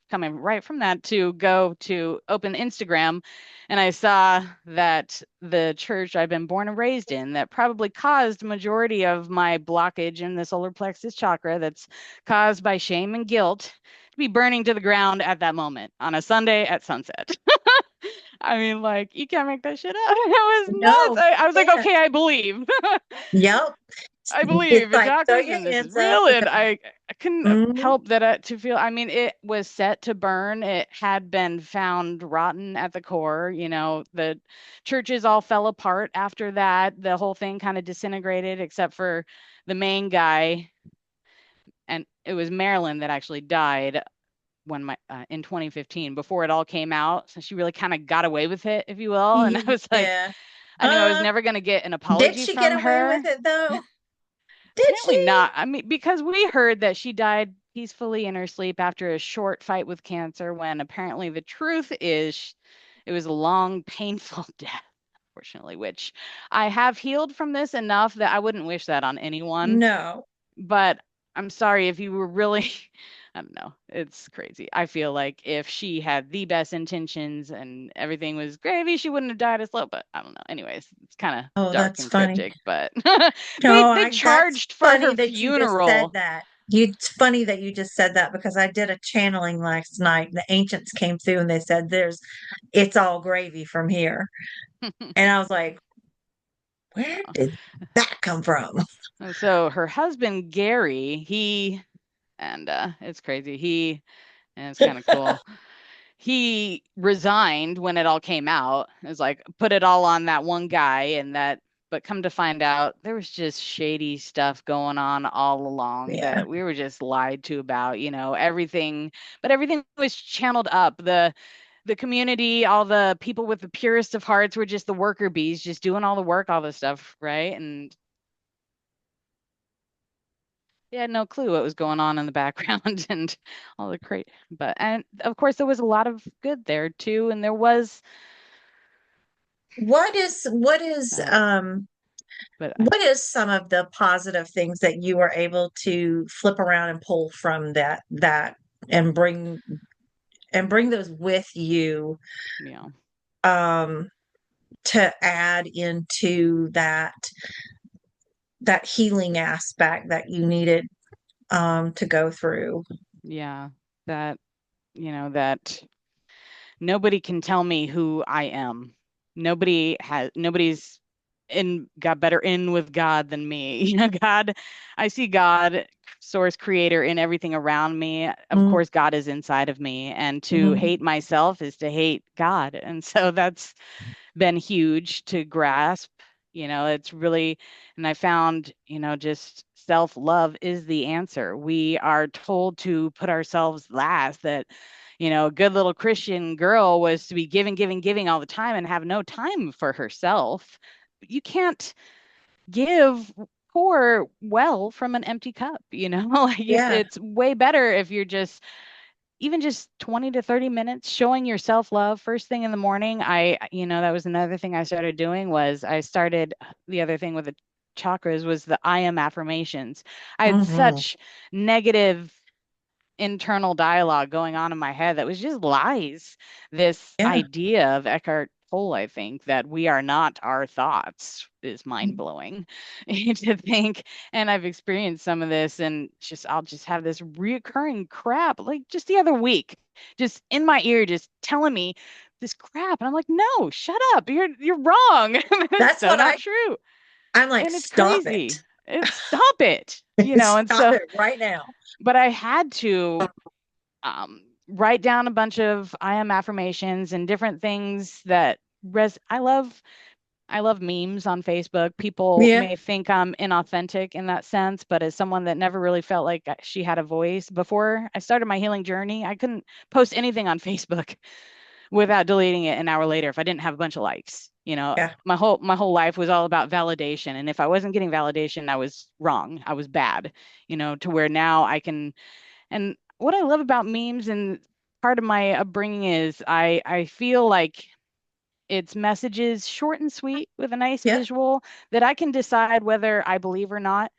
B: coming right from that to go to open Instagram and I saw that the church I've been born and raised in that probably caused majority of my blockage in the solar plexus chakra that's caused by shame and guilt to be burning to the ground at that moment on a Sunday at sunset. I mean, like, you can't make that shit up. It was nuts.
A: No,
B: I was like,
A: yeah.
B: okay, I believe.
A: Yep.
B: I
A: It's
B: believe in
A: like throw
B: chakras
A: your
B: and this is
A: hands up
B: real. And
A: because
B: I couldn't
A: mhm,
B: help that to feel, I mean, it was set to burn. It had been found rotten at the core. The churches all fell apart after that. The whole thing kind of disintegrated, except for the main guy. And it was Marilyn that actually died when in 2015 before it all came out. So she really kind of got away with it, if you will. And I was like,
A: yeah.
B: I knew I was
A: Uh,
B: never going to get an
A: did
B: apology
A: she get
B: from
A: away with
B: her.
A: it though? Did
B: Apparently
A: she?
B: not. I mean, because we heard that she died peacefully in her sleep after a short fight with cancer, when apparently the truth is it was a long, painful death, unfortunately, which I have healed from this enough that I wouldn't wish that on anyone.
A: No.
B: But I'm sorry if you were really, I don't know, it's crazy. I feel like if she had the best intentions and everything was gravy, she wouldn't have died as slow. But I don't know. Anyways, it's kind of
A: Oh,
B: dark
A: that's
B: and
A: funny.
B: cryptic, but
A: No,
B: they
A: I that's
B: charged for
A: funny
B: her
A: that you just said
B: funeral.
A: that. It's funny that you just said that because I did a channeling last night. The ancients came through and they said it's all gravy from here. And I was like, where did that come from?
B: And so her husband Gary, and it's crazy. And it's kind of cool. He resigned when it all came out. It was like put it all on that one guy and that, but come to find out there was just shady stuff going on all along
A: Yeah.
B: that we were just lied to about, everything, but everything was channeled up. The community, all the people with the purest of hearts were just the worker bees, just doing all the work, all the stuff, right? And they had no clue what was going on in the background and all the great, but and of course there was a lot of good there too, and there was
A: What is
B: uh, but
A: what is some of the positive things that you were able to flip around and pull from that and bring those with you
B: you know,
A: um to add into that healing aspect that you needed to go through?
B: yeah, that that nobody can tell me who I am. Nobody's in got better in with God than me. God, I see God, source creator in everything around me. Of
A: Mm-hmm.
B: course, God is inside of me. And to hate myself is to hate God. And so that's been huge to grasp. It's really, and I found, just self-love is the answer. We are told to put ourselves last, that, a good little Christian girl was to be giving, giving, giving all the time and have no time for herself. You can't give pour well from an empty cup, like
A: Yeah.
B: it's way better if you're just even just 20 to 30 minutes showing yourself love first thing in the morning. That was another thing I started doing. Was I started the other thing with the chakras was the I am affirmations. I had
A: Hmm.
B: such negative internal dialogue going on in my head that was just lies. This
A: Yeah.
B: idea of Eckhart Tolle, I think, that we are not our thoughts is mind blowing to think. And I've experienced some of this, and I'll just have this reoccurring crap, like just the other week, just in my ear, just telling me this crap. And I'm like, no, shut up. You're wrong. That's
A: That's
B: so
A: what
B: not true.
A: I'm like,
B: And it's
A: stop it.
B: crazy. It's stop it, and
A: Stop
B: so,
A: it right now.
B: but I had to write down a bunch of I am affirmations and different things that I love memes on Facebook. People
A: Yeah,
B: may think I'm inauthentic in that sense, but as someone that never really felt like she had a voice before I started my healing journey, I couldn't post anything on Facebook without deleting it an hour later if I didn't have a bunch of likes.
A: yeah,
B: My whole life was all about validation, and if I wasn't getting validation, I was wrong. I was bad. To where now I can. And what I love about memes and part of my upbringing is I feel like it's messages short and sweet with a nice
A: yeah,
B: visual that I can decide whether I believe or not.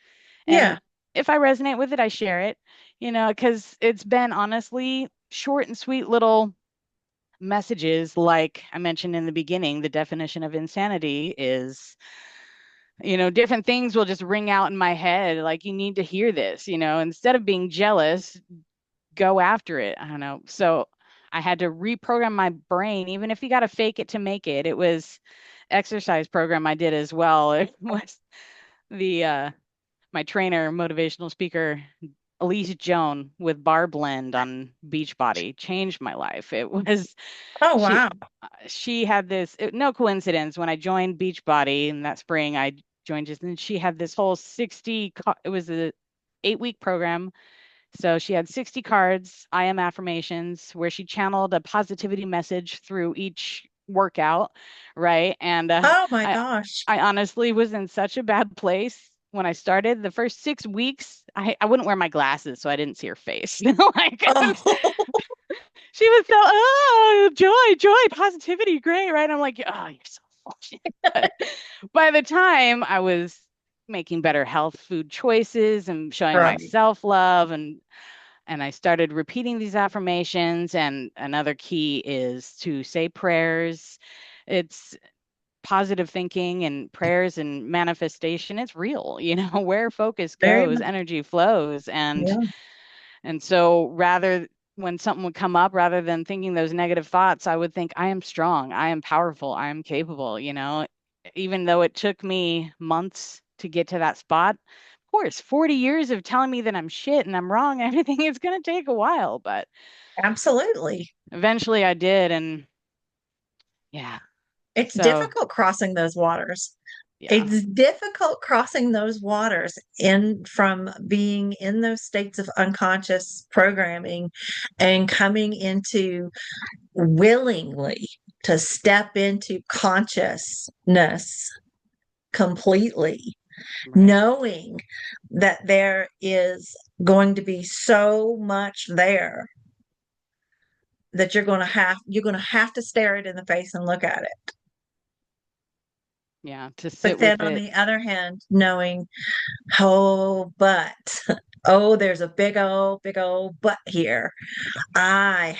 A: yeah.
B: And if I resonate with it, I share it, because it's been honestly short and sweet little messages. Like I mentioned in the beginning, the definition of insanity is, different things will just ring out in my head. Like, you need to hear this, instead of being jealous, go after it. I don't know. So I had to reprogram my brain, even if you got to fake it to make it. It was exercise program I did as well. It was the my trainer, motivational speaker, Elise Joan with Bar Blend on Beachbody changed my life. It was
A: Oh,
B: she
A: wow.
B: she had this no coincidence when I joined Beachbody in that spring. I joined just and she had this whole 60 it was a 8-week program, so she had 60 cards, I am affirmations, where she channeled a positivity message through each workout, right? And
A: Oh my
B: I
A: gosh.
B: I honestly was in such a bad place when I started. The first 6 weeks, I wouldn't wear my glasses, so I didn't see her face. Like,
A: Oh,
B: she was so, oh, joy, joy, positivity, great, right? I'm like, oh, you're so full of shit. But by the time I was making better health food choices and showing
A: right.
B: myself love, and I started repeating these affirmations. And another key is to say prayers. It's positive thinking and prayers and manifestation. It's real, where focus
A: Very
B: goes,
A: much.
B: energy flows. And
A: Yeah,
B: so when something would come up, rather than thinking those negative thoughts, I would think, I am strong, I am powerful, I am capable, even though it took me months to get to that spot. Of course, 40 years of telling me that I'm shit and I'm wrong, everything is going to take a while, but
A: absolutely.
B: eventually I did. And yeah,
A: It's
B: so
A: difficult crossing those waters.
B: yeah,
A: It's difficult crossing those waters in from being in those states of unconscious programming and coming into willingly to step into consciousness completely,
B: right.
A: knowing that there is going to be so much there that you're going to have to stare it in the face and look at it.
B: Yeah, to
A: But
B: sit
A: then
B: with
A: on
B: it.
A: the other hand, knowing, oh, but oh, there's a big old but here. I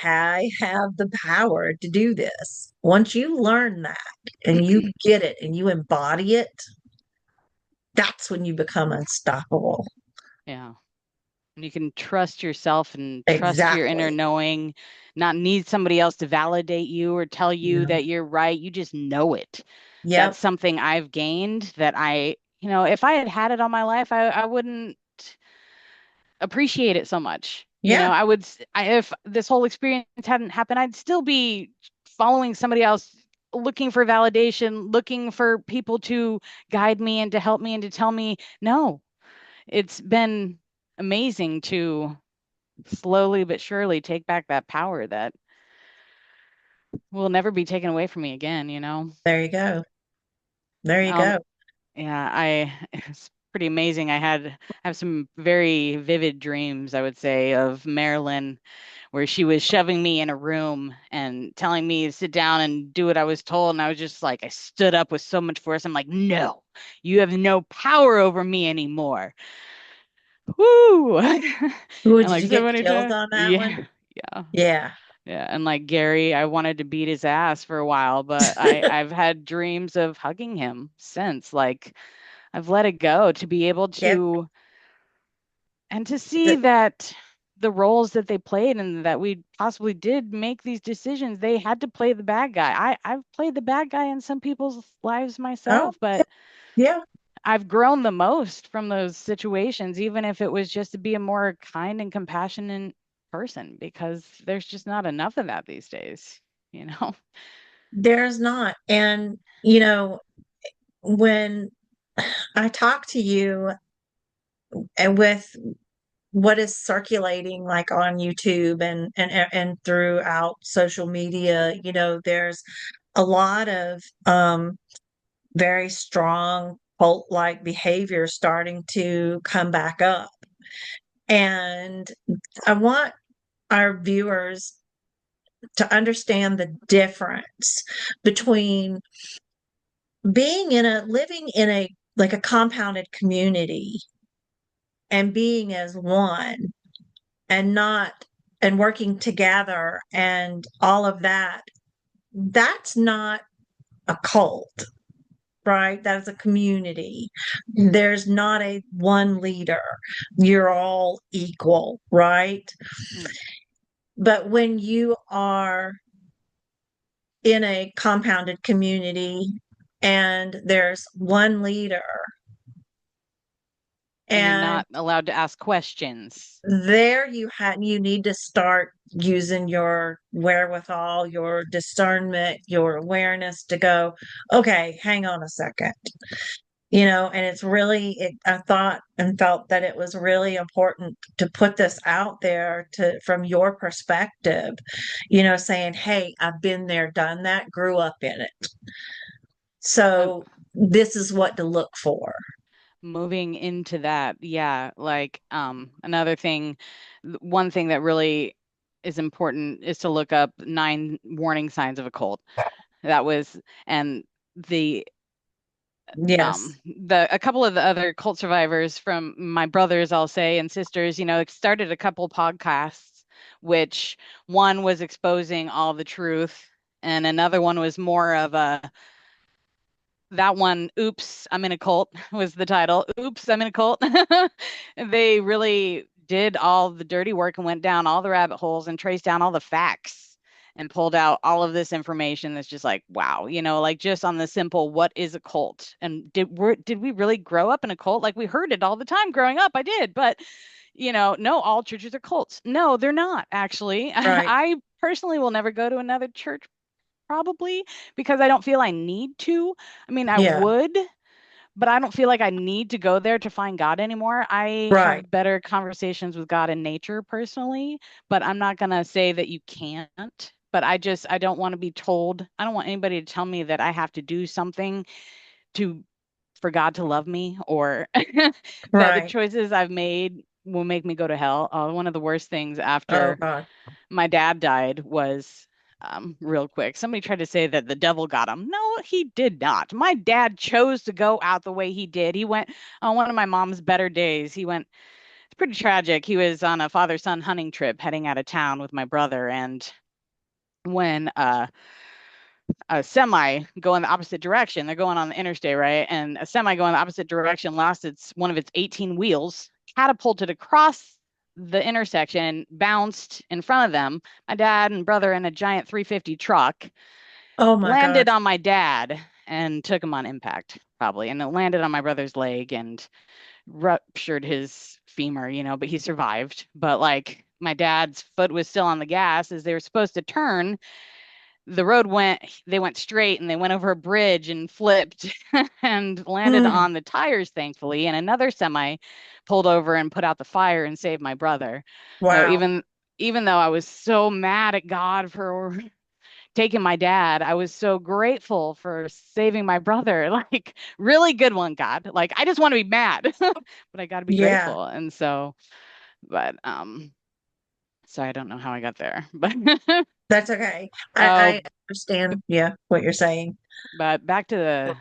A: have the power to do this. Once you learn that and you get it and you embody it, that's when you become unstoppable.
B: Yeah. And you can trust yourself and trust your inner
A: Exactly.
B: knowing, not need somebody else to validate you or tell you
A: Yeah.
B: that you're right. You just know it. That's
A: Yep.
B: something I've gained that if I had had it all my life, I wouldn't appreciate it so much.
A: Yeah.
B: If this whole experience hadn't happened, I'd still be following somebody else, looking for validation, looking for people to guide me and to help me and to tell me, no, it's been amazing to slowly but surely take back that power that will never be taken away from me again.
A: There you go. There you
B: Um,
A: go.
B: yeah, it's pretty amazing. I have some very vivid dreams, I would say, of Marilyn, where she was shoving me in a room and telling me to sit down and do what I was told. And I was just like, I stood up with so much force. I'm like, no, you have no power over me anymore. Woo!
A: Ooh,
B: And
A: did
B: like
A: you
B: so
A: get
B: many
A: chills
B: times.
A: on that one?
B: Yeah. Yeah.
A: Yeah.
B: Yeah, and like Gary, I wanted to beat his ass for a while, but I've had dreams of hugging him since. Like, I've let it go to be able
A: Yep.
B: to and to see
A: The-
B: that the roles that they played and that we possibly did make these decisions. They had to play the bad guy. I've played the bad guy in some people's lives
A: Oh,
B: myself,
A: yeah.
B: but
A: Yeah.
B: I've grown the most from those situations, even if it was just to be a more kind and compassionate person, because there's just not enough of that these days, you know?
A: There's not. And, when I talk to you and with what is circulating like on YouTube and throughout social media, there's a lot of very strong cult-like behavior starting to come back up. And I want our viewers to understand the difference between living in a like a compounded community and being as one and not and working together and all of that. That's not a cult, right? That is a community. There's not a one leader. You're all equal, right?
B: Mm.
A: But when you are in a compounded community and there's one leader
B: And you're
A: and
B: not allowed to ask questions.
A: there you need to start using your wherewithal, your discernment, your awareness to go, okay, hang on a second. And it's really I thought and felt that it was really important to put this out there to from your perspective, saying, hey, I've been there, done that, grew up in it.
B: Um,
A: So this is what to look for.
B: moving into that, yeah, like another thing, one thing that really is important is to look up 9 warning signs of a cult. That was and the
A: Yes.
B: a couple of the other cult survivors from my brothers, I'll say, and sisters, started a couple podcasts, which one was exposing all the truth, and another one was more of a that one, Oops, I'm in a Cult was the title. Oops, I'm in a Cult. They really did all the dirty work and went down all the rabbit holes and traced down all the facts and pulled out all of this information that's just like, wow, like just on the simple, what is a cult? And did we really grow up in a cult? Like we heard it all the time growing up. I did, but no, all churches are cults. No, they're not actually.
A: Right.
B: I personally will never go to another church probably because I don't feel I need to. I mean, I
A: Yeah.
B: would, but I don't feel like I need to go there to find God anymore. I
A: Right.
B: have better conversations with God in nature personally, but I'm not going to say that you can't. But I don't want to be told, I don't want anybody to tell me that I have to do something to, for God to love me or that the
A: Right.
B: choices I've made will make me go to hell. One of the worst things
A: Oh
B: after
A: God.
B: my dad died was real quick. Somebody tried to say that the devil got him. No, he did not. My dad chose to go out the way he did. He went on one of my mom's better days. It's pretty tragic. He was on a father-son hunting trip heading out of town with my brother. And when a semi go in the opposite direction, they're going on the interstate, right? And a semi going the opposite direction lost one of its 18 wheels, catapulted across the intersection, bounced in front of them. My dad and brother in a giant 350 truck
A: Oh my
B: landed
A: gosh.
B: on my dad and took him on impact, probably. And it landed on my brother's leg and ruptured his femur, but he survived. But like my dad's foot was still on the gas as they were supposed to turn. They went straight and they went over a bridge and flipped and landed
A: Mm,
B: on the tires, thankfully. And another semi pulled over and put out the fire and saved my brother. No,
A: wow.
B: even though I was so mad at God for taking my dad, I was so grateful for saving my brother. Like, really good one, God. Like, I just want to be mad, but I got to be
A: Yeah,
B: grateful. And so, but so I don't know how I got there, but
A: that's okay. I
B: oh,
A: understand, yeah, what you're saying.
B: but back to the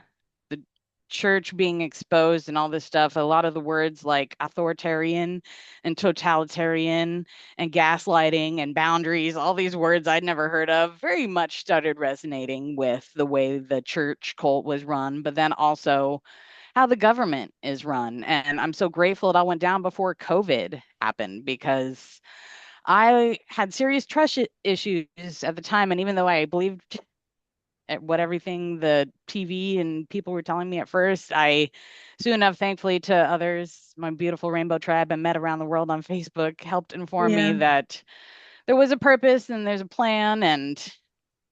B: church being exposed and all this stuff, a lot of the words like authoritarian and totalitarian and gaslighting and boundaries, all these words I'd never heard of, very much started resonating with the way the church cult was run. But then also how the government is run. And I'm so grateful it all went down before COVID happened because I had serious trust issues at the time. And even though I believed at what everything the TV and people were telling me at first, I soon enough, thankfully to others, my beautiful rainbow tribe I met around the world on Facebook helped inform me
A: Yeah.
B: that there was a purpose and there's a plan. And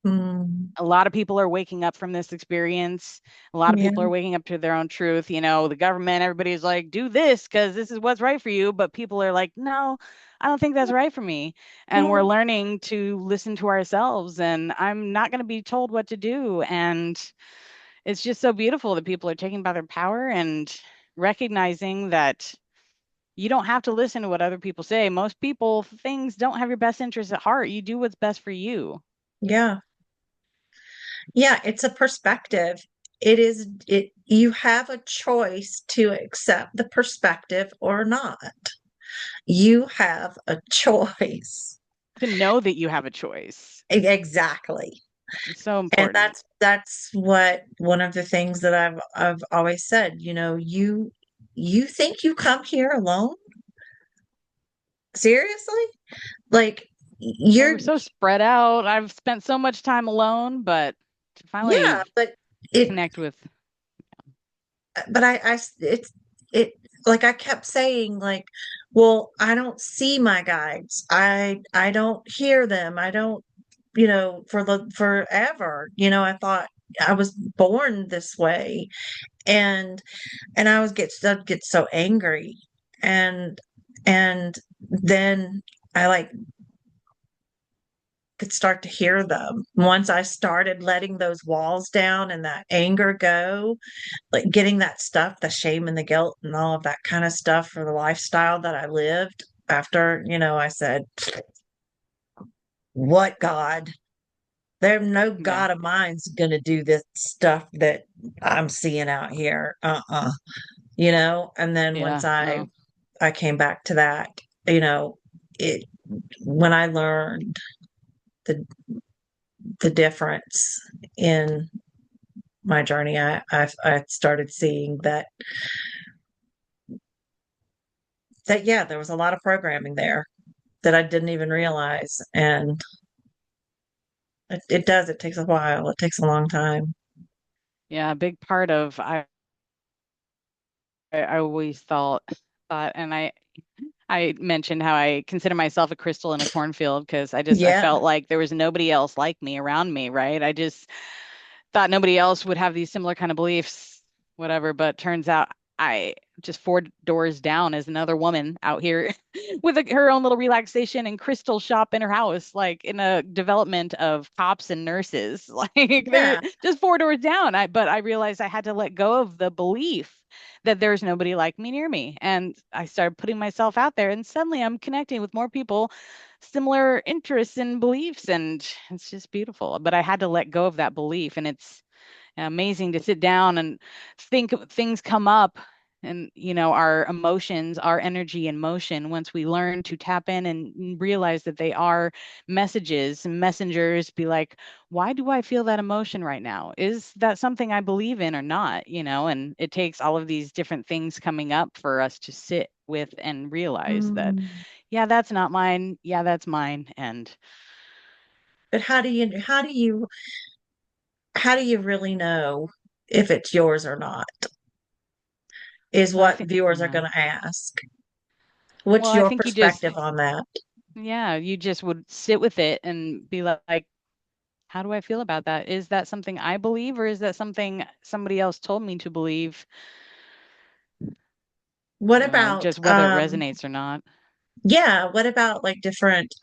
A: Mm,
B: a lot of people are waking up from this experience. A lot of people
A: yeah.
B: are waking up to their own truth. The government, everybody's like, do this because this is what's right for you. But people are like, no, I don't think that's right for me. And we're
A: Yeah.
B: learning to listen to ourselves. And I'm not going to be told what to do. And it's just so beautiful that people are taking back their power and recognizing that you don't have to listen to what other people say. Most people, things don't have your best interests at heart. You do what's best for you.
A: Yeah. Yeah, it's a perspective. You have a choice to accept the perspective or not. You have a choice.
B: To know that you have a choice.
A: Exactly.
B: It's so
A: And
B: important.
A: that's what one of the things that I've always said, you think you come here alone? Seriously? Like
B: Well,
A: you're
B: we're so spread out. I've spent so much time alone, but to
A: yeah,
B: finally
A: but it
B: connect with,
A: but it's it like I kept saying like, well, I don't see my guides. I don't hear them. I don't, for the forever. I thought I was born this way, and I was I'd get so angry, and then I like could start to hear them once I started letting those walls down and that anger go, like getting that stuff, the shame and the guilt and all of that kind of stuff for the lifestyle that I lived after, I said, what God? There's no
B: yeah,
A: God of mine's gonna do this stuff that I'm seeing out here. And then once
B: yeah, no,
A: I came back to that, it when I learned the difference in my journey, I started seeing that yeah, there was a lot of programming there that I didn't even realize. And it takes a while. It takes a long time.
B: yeah. A big part of I always thought, and I mentioned how I consider myself a crystal in a cornfield because I
A: Yeah,
B: felt like there was nobody else like me around me, right? I just thought nobody else would have these similar kind of beliefs, whatever. But turns out I just four doors down is another woman out here with her own little relaxation and crystal shop in her house, like in a development of cops and nurses. Like they're
A: yeah.
B: just four doors down. But I realized I had to let go of the belief that there's nobody like me near me. And I started putting myself out there, and suddenly I'm connecting with more people, similar interests and beliefs, and it's just beautiful. But I had to let go of that belief, and it's amazing to sit down and think things come up, and our emotions, our energy and motion, once we learn to tap in and realize that they are messages and messengers, be like, why do I feel that emotion right now? Is that something I believe in or not? And it takes all of these different things coming up for us to sit with and realize that,
A: Mm.
B: yeah, that's not mine, yeah, that's mine. And
A: But how do you really know if it's yours or not? Is
B: I
A: what
B: think,
A: viewers are
B: yeah,
A: going to ask.
B: well,
A: What's
B: I
A: your
B: think you just,
A: perspective on that?
B: yeah, you just would sit with it and be like, how do I feel about that? Is that something I believe, or is that something somebody else told me to believe?
A: What about
B: Just whether it resonates or not.
A: yeah, what about like different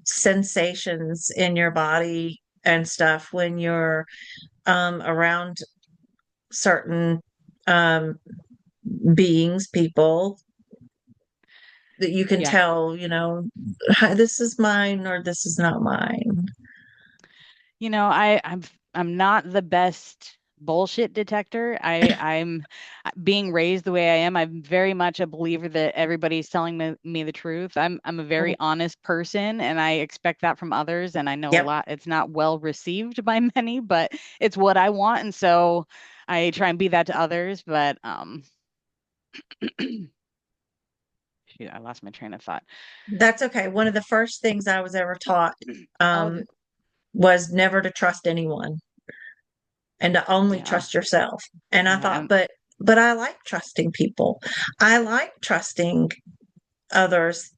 A: sensations in your body and stuff when you're around certain um beings, people that you can
B: Yeah.
A: tell, "Hi, this is mine or this is not mine."
B: I'm not the best bullshit detector. I'm being raised the way I am. I'm very much a believer that everybody's telling me the truth. I'm a very
A: Mhm.
B: honest person, and I expect that from others. And I know a
A: Yep.
B: lot, it's not well received by many, but it's what I want. And so I try and be that to others, but shoot, I lost my train of thought.
A: That's okay. One of the first things I was ever taught
B: Oh,
A: um, was never to trust anyone and to only
B: yeah,
A: trust yourself. And I
B: yeah,
A: thought, but I like trusting people. I like trusting others.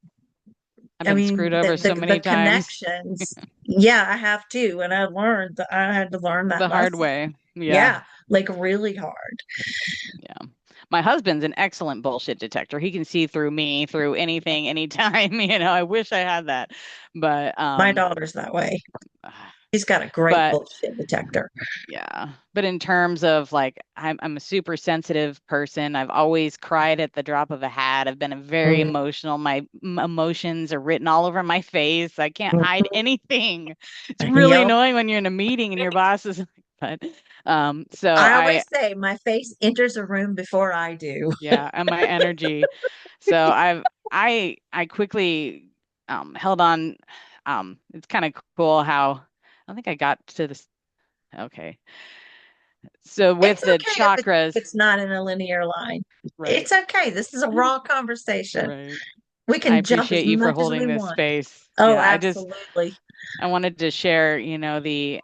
B: I've
A: I
B: been
A: mean,
B: screwed over so
A: the
B: many times
A: connections. Yeah, I have too, and I learned that I had to learn that
B: the hard
A: lesson.
B: way. Yeah,
A: Yeah, like really hard.
B: yeah. My husband's an excellent bullshit detector. He can see through me, through anything, anytime. I wish I had that, but
A: My daughter's that way. She's got a great
B: but
A: bullshit detector.
B: yeah. But in terms of like, I'm a super sensitive person. I've always cried at the drop of a hat. I've been a very
A: Mhm,
B: emotional. My emotions are written all over my face. I can't hide
A: mhm.
B: anything. It's really
A: Yep.
B: annoying when you're in a meeting and your boss is like, but so
A: I always say my face enters a room before I do.
B: yeah, and my energy. So I quickly held on. It's kind of cool how I don't think I got to this. Okay. So with
A: It's
B: the
A: okay if
B: chakras,
A: it's not in a linear line.
B: right,
A: It's okay. This is a raw conversation.
B: right.
A: We
B: I
A: can jump as
B: appreciate you for
A: much as
B: holding
A: we
B: this
A: want.
B: space.
A: Oh,
B: Yeah,
A: absolutely.
B: I wanted to share, the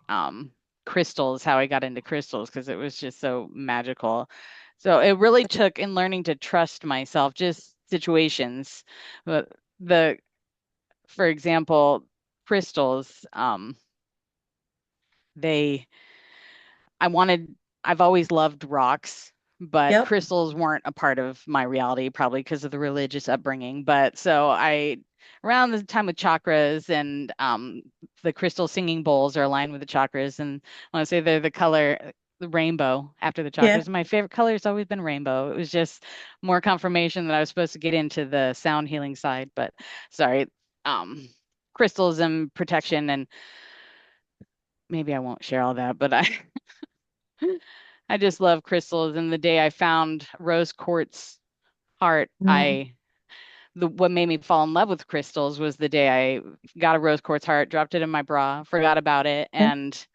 B: crystals, how I got into crystals because it was just so magical. So it really took in learning to trust myself, just situations. But the for example, crystals, they I wanted, I've always loved rocks, but
A: Yep.
B: crystals weren't a part of my reality, probably because of the religious upbringing. But so around the time with chakras and the crystal singing bowls are aligned with the chakras. And I want to say they're the rainbow after the
A: Yeah.
B: chakras. My favorite color has always been rainbow. It was just more confirmation that I was supposed to get into the sound healing side. But sorry, um, crystals and protection. And maybe I won't share all that, but I just love crystals. And the day I found rose quartz heart,
A: Mhm.
B: what made me fall in love with crystals was the day I got a rose quartz heart, dropped it in my bra, forgot about it, and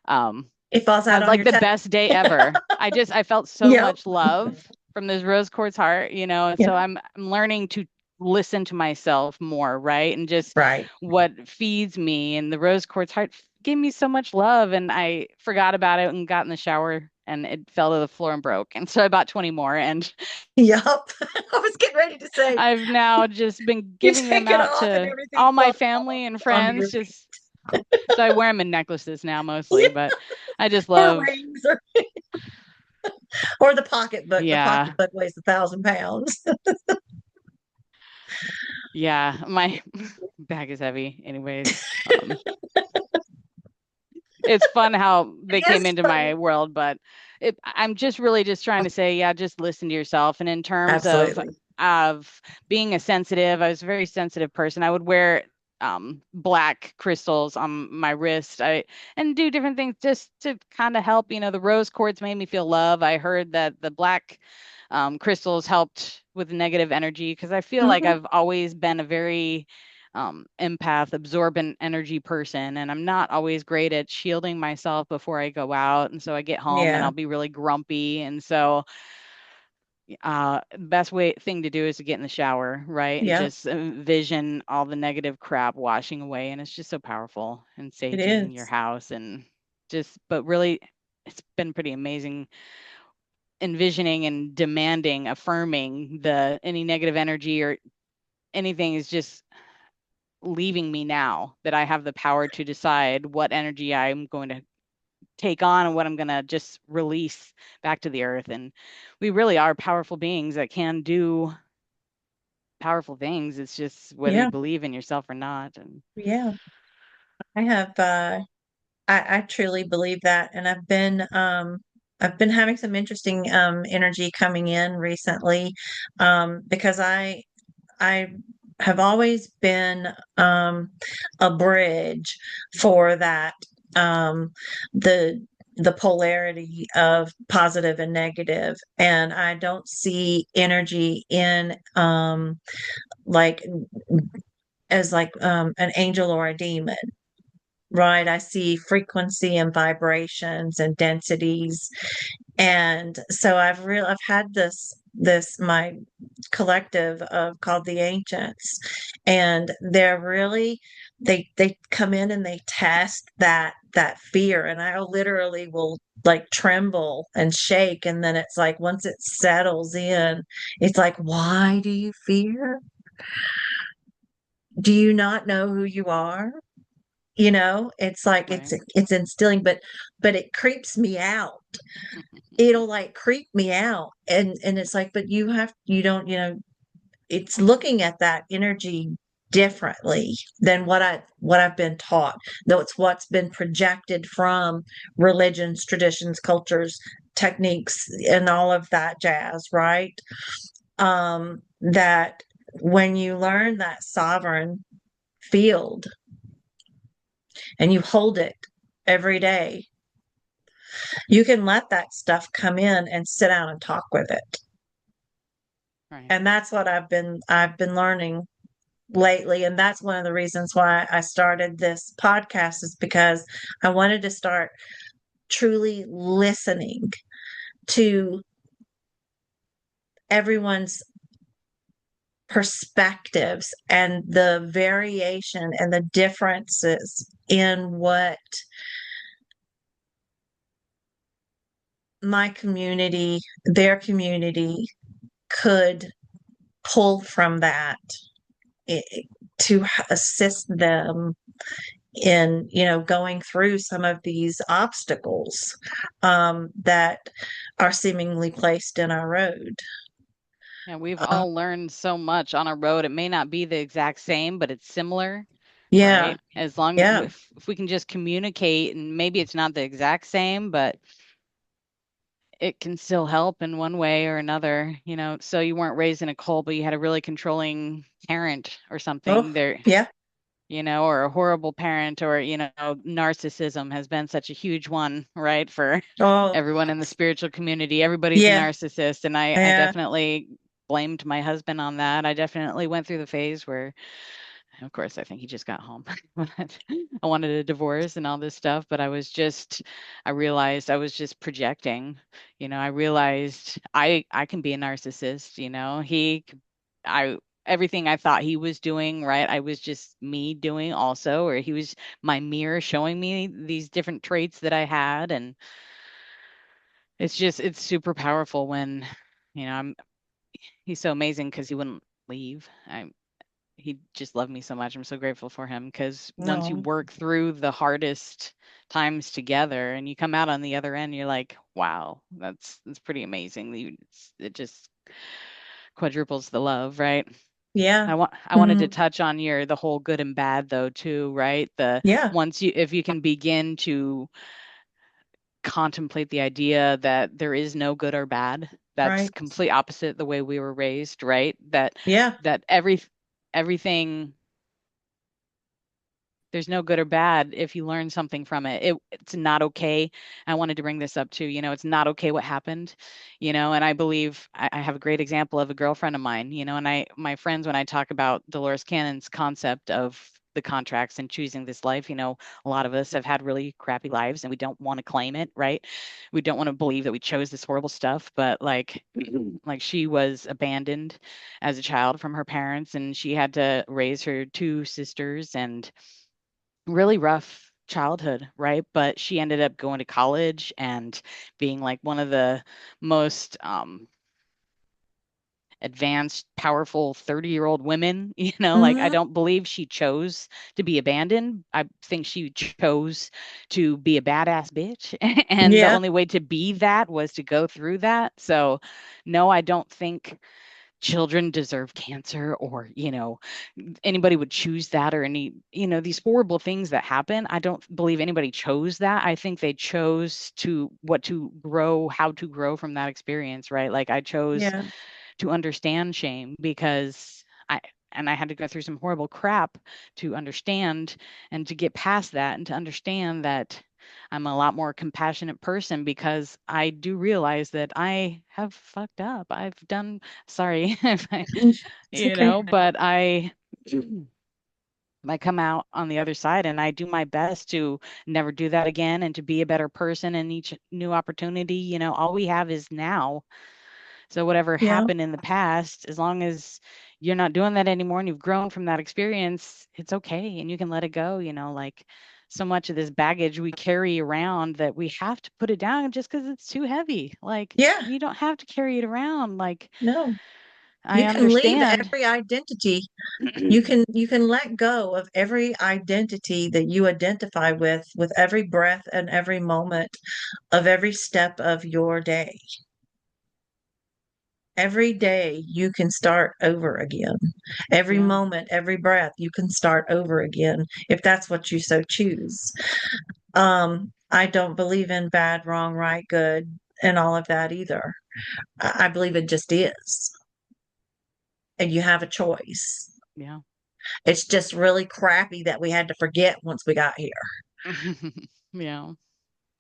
B: um,
A: It falls out
B: had
A: on
B: like
A: your
B: the
A: chest.
B: best day ever. I felt so
A: Yep.
B: much love from this rose quartz heart, and
A: Yeah.
B: so I'm learning to listen to myself more, right? And just
A: Right.
B: what feeds me. And the rose quartz heart gave me so much love, and I forgot about it and got in the shower and it fell to the floor and broke. And so I bought 20 more, and
A: Yep. I was getting ready to say
B: I've now just been
A: you
B: giving them
A: take it
B: out
A: off and
B: to
A: everything
B: all my
A: falls
B: family and
A: onto
B: friends.
A: your
B: Just so I wear them in necklaces now mostly,
A: yeah,
B: but I just
A: or
B: love,
A: rings or the pocketbook. The
B: yeah.
A: pocketbook weighs 1,000 pounds.
B: Yeah, my bag is heavy anyways. It's fun how they
A: It
B: came
A: is
B: into
A: funny.
B: my world, but I'm just really just trying to say, yeah, just listen to yourself. And in terms
A: Absolutely.
B: of being a sensitive, I was a very sensitive person. I would wear black crystals on my wrist. I and do different things just to kind of help. The rose quartz made me feel love. I heard that the black crystals helped with negative energy because I feel like
A: Mhm.
B: I've always been a very empath, absorbent energy person, and I'm not always great at shielding myself before I go out. And so I get home and
A: Yeah.
B: I'll be really grumpy. And so, best thing to do is to get in the shower, right? And
A: Yeah.
B: just envision all the negative crap washing away. And it's just so powerful and
A: It
B: saging your
A: is.
B: house and but really, it's been pretty amazing envisioning and demanding, affirming any negative energy or anything is just leaving me now that I have the power to decide what energy I'm going to take on and what I'm going to just release back to the earth. And we really are powerful beings that can do powerful things. It's just whether you
A: Yeah.
B: believe in yourself or not. And
A: Yeah. I have I truly believe that. And I've been having some interesting energy coming in recently because I have always been a bridge for that the the polarity of positive and negative, and I don't see energy in like as like an angel or a demon. right? I see frequency and vibrations and densities. And so I've had my collective of called the Ancients, and they come in and they test that fear, and I literally will like tremble and shake, and then it's like once it settles in, it's like, why do you fear? Do you not know who you are? It's like
B: Right.
A: it's instilling, but it creeps me out. It'll like creep me out, and it's like, but you don't, it's looking at that energy differently than what I've been taught, though it's what's been projected from religions, traditions, cultures, techniques, and all of that jazz, right? That when you learn that sovereign field and you hold it every day, you can let that stuff come in and sit down and talk with it.
B: Right.
A: And that's what I've been learning lately. And that's one of the reasons why I started this podcast, is because I wanted to start truly listening to everyone's perspectives and the variation and the differences in what my community, their community could pull from that, i- to assist them in going through some of these obstacles that are seemingly placed in our road.
B: Yeah, we've
A: um,
B: all learned so much on a road. It may not be the exact same, but it's similar,
A: yeah,
B: right? As long
A: yeah,
B: if we can just communicate, and maybe it's not the exact same, but it can still help in one way or another, So you weren't raised in a cult, but you had a really controlling parent or
A: oh
B: something there,
A: yeah,
B: or a horrible parent, or, narcissism has been such a huge one, right? For
A: oh
B: everyone in the spiritual community, everybody's a
A: yeah,
B: narcissist. And I
A: yeah,
B: definitely blamed my husband on that. I definitely went through the phase where, of course, I think he just got home. But I wanted a divorce and all this stuff, but I realized I was just projecting. I realized I can be a narcissist. I everything I thought he was doing, right? I was just me doing also, or he was my mirror showing me these different traits that I had, and it's super powerful when, I'm he's so amazing because he wouldn't leave. He just loved me so much. I'm so grateful for him because once you
A: no,
B: work through the hardest times together and you come out on the other end, you're like, wow, that's pretty amazing. It just quadruples the love, right?
A: yeah,
B: I wanted to
A: mhm,
B: touch on the whole good and bad though too, right? The
A: yeah,
B: once you if you can begin to contemplate the idea that there is no good or bad, that's
A: right,
B: complete opposite the way we were raised, right?
A: yeah,
B: That everything, there's no good or bad if you learn something from it. It's not okay. I wanted to bring this up too. It's not okay what happened, and I believe I have a great example of a girlfriend of mine, and my friends, when I talk about Dolores Cannon's concept of the contracts and choosing this life, a lot of us have had really crappy lives and we don't want to claim it, right? We don't want to believe that we chose this horrible stuff, but like she was abandoned as a child from her parents, and she had to raise her two sisters, and really rough childhood, right? But she ended up going to college and being like one of the most advanced, powerful 30-year-old women. Like I
A: mhm,
B: don't believe she chose to be abandoned. I think she chose to be a badass bitch. And the
A: yeah,
B: only way to be that was to go through that. So, no, I don't think children deserve cancer, or anybody would choose that, or any these horrible things that happen. I don't believe anybody chose that. I think they chose to grow, how to grow from that experience, right? Like I chose
A: yeah,
B: to understand shame because I had to go through some horrible crap to understand and to get past that, and to understand that I'm a lot more compassionate person because I do realize that I have fucked up. I've done, sorry if I,
A: it's okay,
B: but I I come out on the other side and I do my best to never do that again and to be a better person in each new opportunity. All we have is now. So whatever
A: Yeah.
B: happened in the past, as long as you're not doing that anymore and you've grown from that experience, it's okay and you can let it go, like so much of this baggage we carry around that we have to put it down just because it's too heavy. Like
A: Yeah.
B: you don't have to carry it around. Like
A: No.
B: I
A: You can leave
B: understand.
A: every identity. You can let go of every identity that you identify with every breath and every moment of every step of your day. Every day you can start over again. Every
B: Yeah.
A: moment, every breath, you can start over again if that's what you so choose. I don't believe in bad, wrong, right, good, and all of that either. I believe it just is. And you have a choice.
B: Yeah.
A: It's just really crappy that we had to forget once we got here,
B: Yeah.
A: you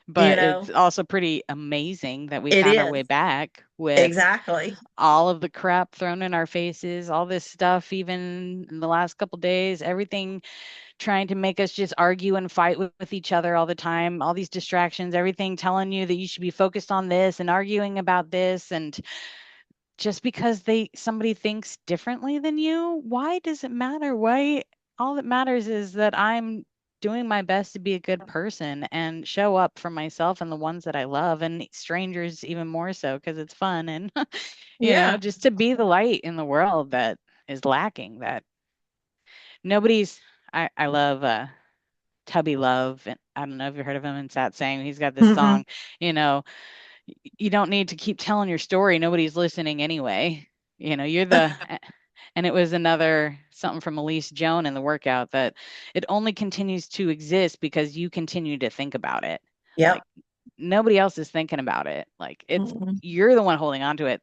B: But
A: know?
B: it's also pretty amazing that we
A: It
B: found our way
A: is.
B: back with
A: Exactly.
B: all of the crap thrown in our faces, all this stuff, even in the last couple days, everything trying to make us just argue and fight with each other all the time, all these distractions, everything telling you that you should be focused on this and arguing about this. And just because somebody thinks differently than you, why does it matter? Why all that matters is that I'm doing my best to be a good person and show up for myself and the ones that I love and strangers even more so because it's fun and
A: Yeah.
B: just to be the light in the world that is lacking that nobody's I love Tubby Love and I don't know if you heard of him and Sat saying he's got this
A: Mm-mm.
B: song, you know, you don't need to keep telling your story. Nobody's listening anyway. You're and it was another something from Elise Joan in the workout that it only continues to exist because you continue to think about it.
A: Yep.
B: Like nobody else is thinking about it. Like
A: Mm-mm.
B: you're the one holding on to it.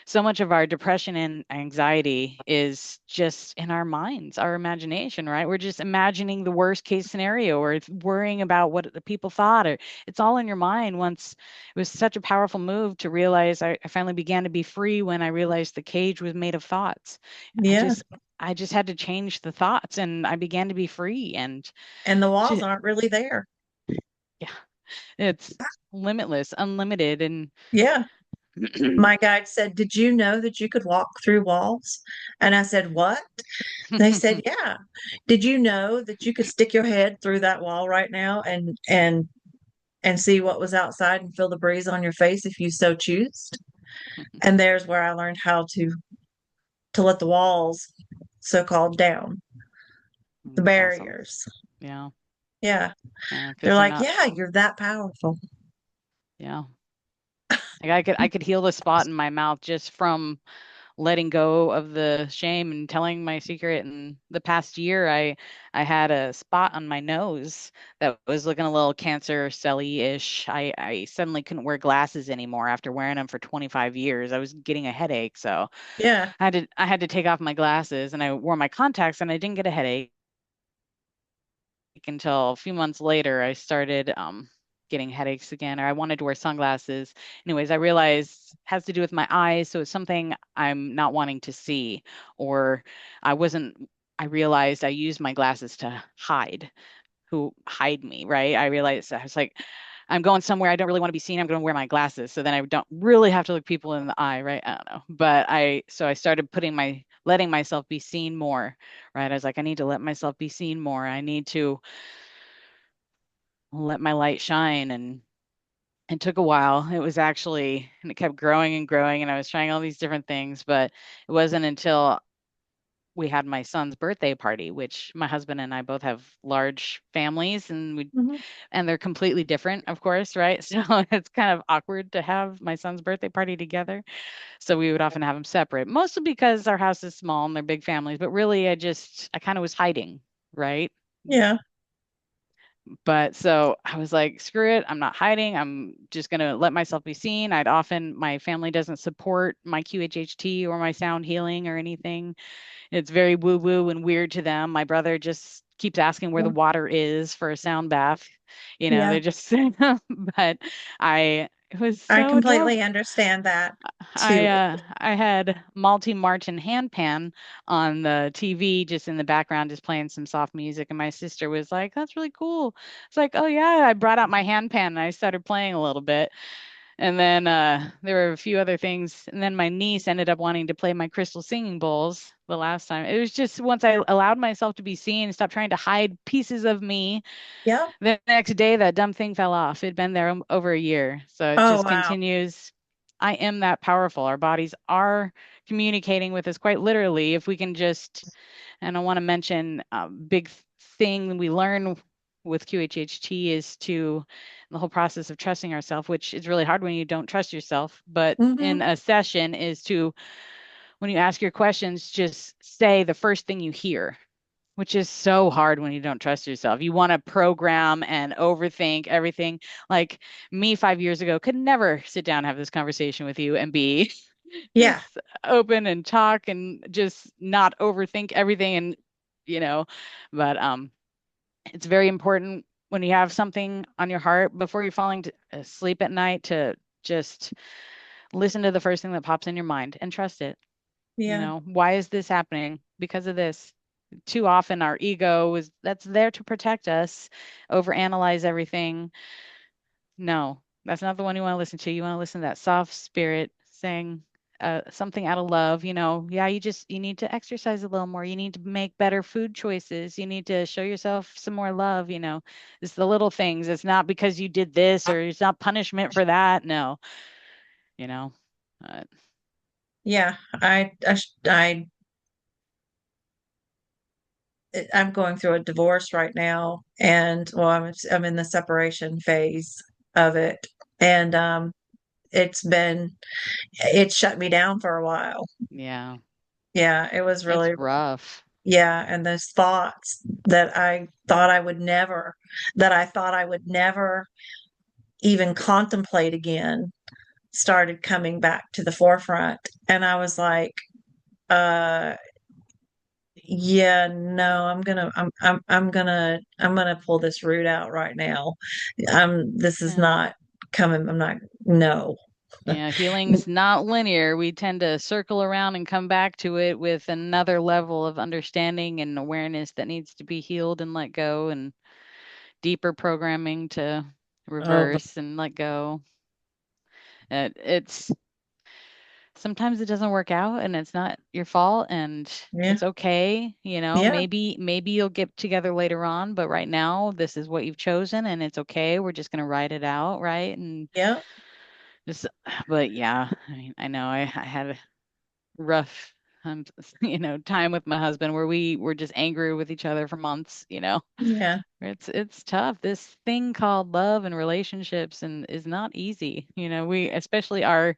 B: So much of our depression and anxiety is just in our minds, our imagination, right? We're just imagining the worst case scenario or it's worrying about what the people thought, or it's all in your mind. Once it was such a powerful move to realize I finally began to be free when I realized the cage was made of thoughts. I
A: Yeah.
B: just I just had to change the thoughts and I began to be free and
A: And the walls
B: ju-
A: aren't really there.
B: yeah, it's limitless, unlimited and
A: Yeah. My guide said, "Did you know that you could walk through walls?" And I said, "What?" They said, "Yeah." "Did you know that you could stick your head through that wall right now and see what was outside and feel the breeze on your face if you so choose?" And there's where I learned how to let the walls so called down, the
B: That's awesome.
A: barriers.
B: Yeah.
A: Yeah.
B: Yeah,
A: They're
B: because they're
A: like,
B: not.
A: "Yeah, you're that powerful."
B: Yeah. Like I could heal the spot in my mouth just from letting go of the shame and telling my secret. And the past year, I had a spot on my nose that was looking a little cancer celly-ish. I suddenly couldn't wear glasses anymore after wearing them for 25 years. I was getting a headache, so
A: Yeah.
B: I had to take off my glasses and I wore my contacts and I didn't get a headache until a few months later I started getting headaches again or I wanted to wear sunglasses. Anyways, I realized it has to do with my eyes, so it's something I'm not wanting to see or I wasn't I realized I used my glasses to hide me, right? I realized I was like I'm going somewhere I don't really want to be seen. I'm going to wear my glasses so then I don't really have to look people in the eye, right? I don't know. But I started letting myself be seen more, right? I was like I need to let myself be seen more. I need to let my light shine and it took a while. It was actually and it kept growing and growing and I was trying all these different things, but it wasn't until we had my son's birthday party, which my husband and I both have large families
A: Mhm.
B: and they're completely different, of course, right? So it's kind of awkward to have my son's birthday party together. So we would often have them separate, mostly because our house is small and they're big families, but really I kind of was hiding, right?
A: Yeah.
B: But so I was like, screw it. I'm not hiding. I'm just going to let myself be seen. My family doesn't support my QHHT or my sound healing or anything. It's very woo woo and weird to them. My brother just keeps asking where the water is for a sound bath.
A: Yeah.
B: They're just, but I, It was
A: I
B: so adorable.
A: completely understand that
B: I
A: too.
B: uh I had Malty Martin handpan on the TV just in the background, just playing some soft music, and my sister was like, "That's really cool." It's like, "Oh yeah." I brought out my handpan and I started playing a little bit, and then there were a few other things, and then my niece ended up wanting to play my crystal singing bowls the last time. It was just once I allowed myself to be seen, stop trying to hide pieces of me.
A: Yep.
B: The next day, that dumb thing fell off. It'd been there over a year. So it
A: Oh,
B: just
A: wow.
B: continues. I am that powerful. Our bodies are communicating with us quite literally. If we can just, and I want to mention a big thing we learn with QHHT is to the whole process of trusting ourselves, which is really hard when you don't trust yourself. But in
A: Hmm.
B: a session, is to, when you ask your questions, just say the first thing you hear, which is so hard when you don't trust yourself. You want to program and overthink everything. Like me 5 years ago could never sit down and have this conversation with you and be
A: Yeah.
B: just open and talk and just not overthink everything and you know, but it's very important when you have something on your heart before you're falling to sleep at night to just listen to the first thing that pops in your mind and trust it.
A: Yeah.
B: Why is this happening? Because of this. Too often our ego is that's there to protect us, overanalyze everything. No, that's not the one you want to listen to. You want to listen to that soft spirit saying something out of love. Yeah, you need to exercise a little more. You need to make better food choices. You need to show yourself some more love. It's the little things. It's not because you did this or it's not punishment for that. No, you know. Uh,
A: Yeah. I'm going through a divorce right now, and well, I'm in the separation phase of it, and it's been it shut me down for a while.
B: yeah,
A: Yeah, it was
B: it's
A: really,
B: rough.
A: yeah, and those thoughts that I thought I would never even contemplate again started coming back to the forefront, and I was like, uh yeah, no, I'm gonna pull this root out right now. This is
B: Yeah.
A: not coming. I'm not, no.
B: Yeah, healing's not linear. We tend to circle around and come back to it with another level of understanding and awareness that needs to be healed and let go, and deeper programming to
A: Oh,
B: reverse and let go. It's sometimes it doesn't work out and it's not your fault and
A: yeah,
B: it's okay.
A: yeah,
B: Maybe you'll get together later on, but right now this is what you've chosen and it's okay. We're just gonna ride it out, right? And
A: yeah,
B: just, but yeah, I mean, I know I had a rough, um, time with my husband where we were just angry with each other for months.
A: yeah,
B: It's tough. This thing called love and relationships and is not easy. We especially our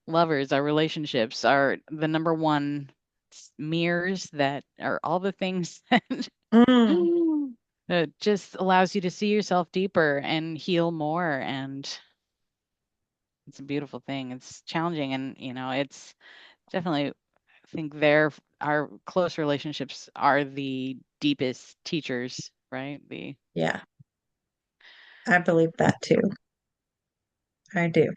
B: lovers, our relationships are the number one mirrors that are all the things that
A: mm,
B: it just allows you to see yourself deeper and heal more. And it's a beautiful thing. It's challenging and it's definitely I think our close relationships are the deepest teachers, right?
A: yeah. I believe that too. I do.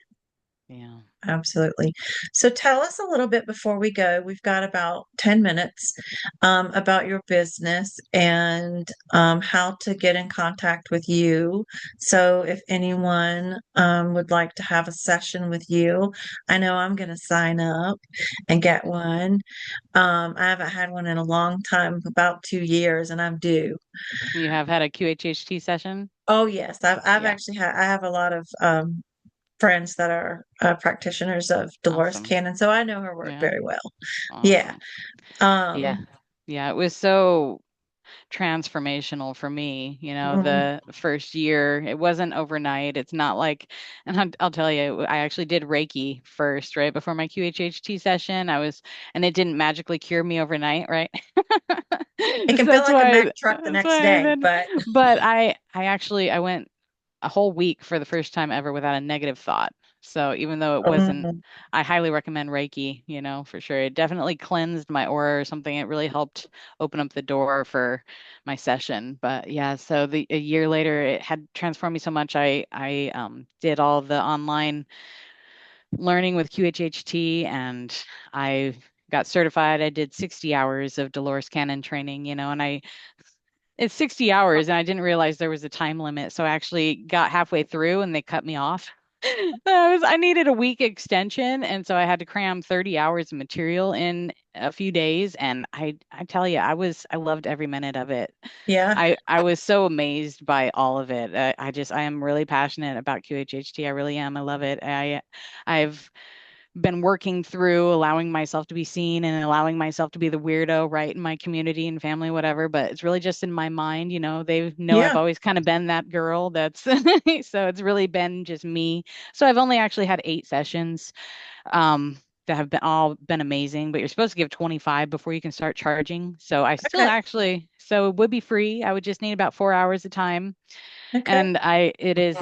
B: Yeah.
A: Absolutely. So tell us a little bit before we go. We've got about 10 minutes about your business and how to get in contact with you. So if anyone would like to have a session with you, I know I'm going to sign up and get one. I haven't had one in a long time, about 2 years, and I'm due.
B: You have had a QHHT session?
A: Oh, yes. I've
B: Yeah.
A: actually I have a lot of friends that are practitioners of Dolores
B: Awesome.
A: Cannon, so I know her work
B: Yeah.
A: very well. Yeah.
B: Awesome. Yeah.
A: Um,
B: Yeah. It was so transformational for me.
A: mm,
B: The first year, it wasn't overnight. It's not like, and I'll tell you, I actually did Reiki first, right? Before my QHHT session, and it didn't magically cure me overnight, right?
A: it
B: So
A: can feel like a Mack truck the
B: that's
A: next
B: why I
A: day,
B: did, but I went a whole week for the first time ever without a negative thought. So even though it wasn't,
A: Mm,
B: I highly recommend Reiki, for sure. It definitely cleansed my aura or something. It really helped open up the door for my session. But yeah, so a year later, it had transformed me so much. I did all the online learning with QHHT, and I got certified. I did 60 hours of Dolores Cannon training, and it's 60 hours, and I didn't realize there was a time limit. So I actually got halfway through and they cut me off. I needed a week extension, and so I had to cram 30 hours of material in a few days. And I tell you, I loved every minute of it.
A: yeah.
B: I was so amazed by all of it. I am really passionate about QHHT. I really am. I love it. I've been working through allowing myself to be seen and allowing myself to be the weirdo, right, in my community and family, whatever. But it's really just in my mind, they know I've
A: Yeah.
B: always kind of been that girl. That's so it's really been just me. So I've only actually had 8 sessions that have been amazing, but you're supposed to give 25 before you can start charging. So I still
A: Okay.
B: actually, so it would be free. I would just need about 4 hours of time.
A: Okay.
B: And it is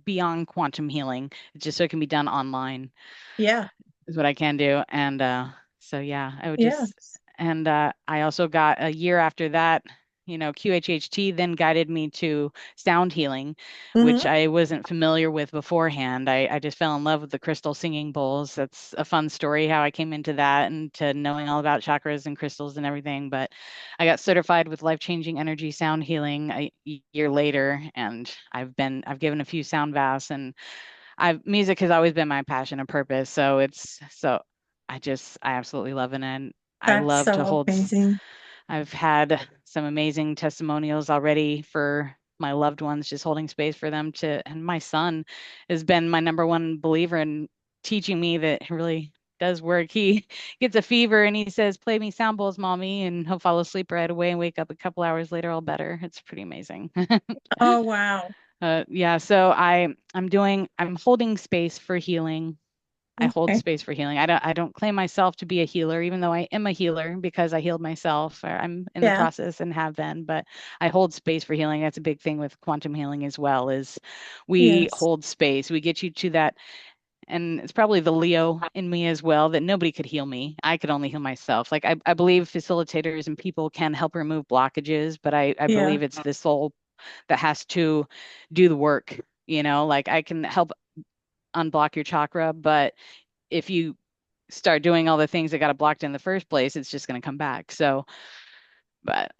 B: beyond quantum healing, just so it can be done online
A: Yeah.
B: is what I can do. And so yeah, I would
A: Yeah.
B: just and I also got a year after that, QHHT then guided me to sound healing, which
A: Hmm.
B: I wasn't familiar with beforehand. I just fell in love with the crystal singing bowls. That's a fun story how I came into that and to knowing all about chakras and crystals and everything. But I got certified with life-changing energy sound healing a year later, and I've given a few sound baths, and I've music has always been my passion and purpose. So I absolutely love it. And I
A: That's
B: love to
A: so amazing.
B: I've had some amazing testimonials already for my loved ones, just holding space for them and my son has been my number one believer in teaching me that it really does work. He gets a fever and he says, "Play me sound bowls, mommy," and he'll fall asleep right away and wake up a couple hours later all better. It's pretty amazing.
A: Oh, wow.
B: Yeah, so I'm holding space for healing. I hold
A: Okay.
B: space for healing. I don't claim myself to be a healer, even though I am a healer because I healed myself. Or I'm in the
A: Yeah.
B: process and have been, but I hold space for healing. That's a big thing with quantum healing as well, is we
A: Yes.
B: hold space. We get you to that, and it's probably the Leo in me as well, that nobody could heal me. I could only heal myself. Like I believe facilitators and people can help remove blockages, but I
A: Yeah.
B: believe it's the soul that has to do the work. Like I can help unblock your chakra, but if you start doing all the things that got it blocked in the first place, it's just going to come back. So, but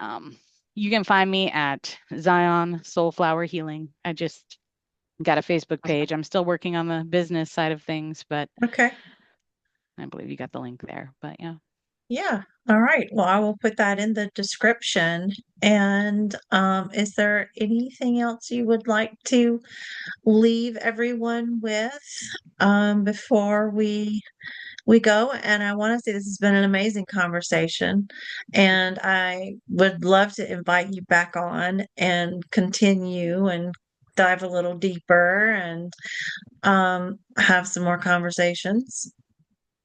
B: you can find me at Zion Soulflower Healing. I just got a Facebook page. I'm still working on the business side of things, but
A: Okay.
B: I believe you got the link there. But yeah.
A: Yeah. All right. Well, I will put that in the description. And is there anything else you would like to leave everyone with before we go? And I want to say this has been an amazing conversation, and I would love to invite you back on and continue and dive a little deeper and have some more conversations.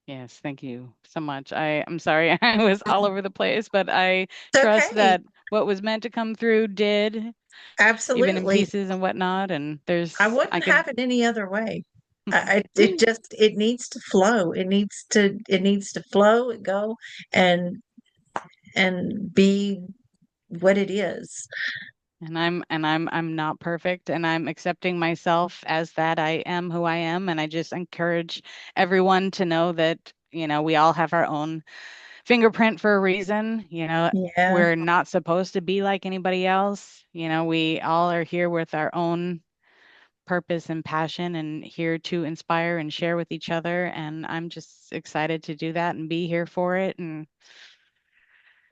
B: Yes, thank you so much. I'm sorry I was all over the place, but I
A: It's
B: trust
A: okay.
B: that what was meant to come through did, even in
A: Absolutely.
B: pieces and whatnot. And
A: I
B: I
A: wouldn't
B: could
A: have it any other way. It just it needs to flow. It needs to flow and go and be what it is.
B: I'm not perfect, and I'm accepting myself as that. I am who I am, and I just encourage everyone to know that, we all have our own fingerprint for a reason.
A: Yeah.
B: We're not supposed to be like anybody else. We all are here with our own purpose and passion and here to inspire and share with each other, and I'm just excited to do that and be here for it. And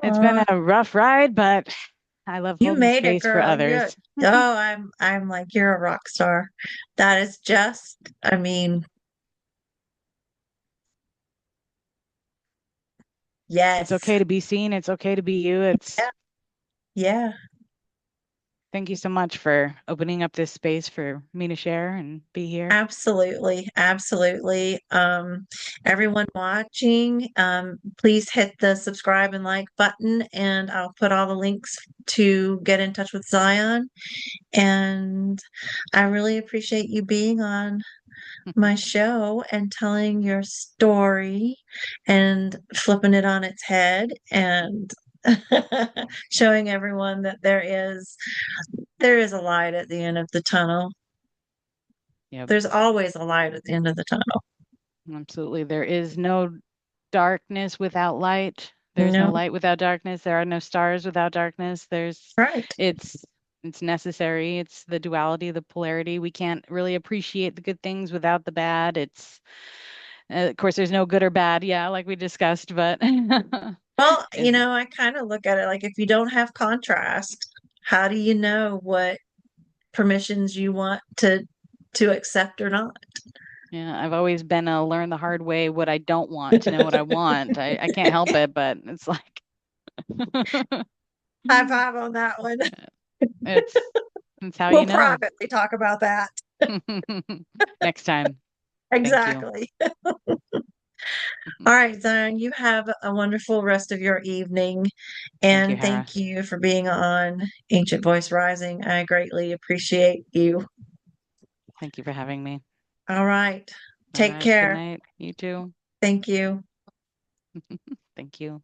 B: it's been
A: Uh,
B: a rough ride, but I love
A: you
B: holding
A: made it,
B: space for
A: girl.
B: others.
A: I'm like you're a rock star. That is just, I mean,
B: It's
A: yes.
B: okay to be seen. It's okay to be you.
A: Yeah. Yeah.
B: Thank you so much for opening up this space for me to share and be here.
A: Absolutely, absolutely. Everyone watching, please hit the subscribe and like button, and I'll put all the links to get in touch with Zion. And I really appreciate you being on my show and telling your story and flipping it on its head and showing everyone that there is a light at the end of the tunnel.
B: Yep,
A: There's always a light at the end of the tunnel.
B: absolutely. There is no darkness without light. There's no
A: No,
B: light without darkness. There are no stars without darkness.
A: right.
B: It's it's necessary. It's the duality, the polarity. We can't really appreciate the good things without the bad. It's of course there's no good or bad, yeah, like we discussed, but
A: Well,
B: is
A: I kind of look at it like if you don't have contrast, how do you know what permissions you want to accept or not?
B: yeah, I've always been a learn the hard way what I don't want to know what I want. I can't help it, but it's like
A: High five on that one.
B: it's it's how
A: We'll
B: you know.
A: privately talk about that.
B: Next time. Thank you.
A: Exactly. All right, Zion, you have a wonderful rest of your evening.
B: Thank you,
A: And
B: Hera.
A: thank you for being on Ancient Voice Rising. I greatly appreciate you.
B: Thank you for having me.
A: All right.
B: All
A: Take
B: right. Good
A: care.
B: night. You too.
A: Thank you.
B: Thank you.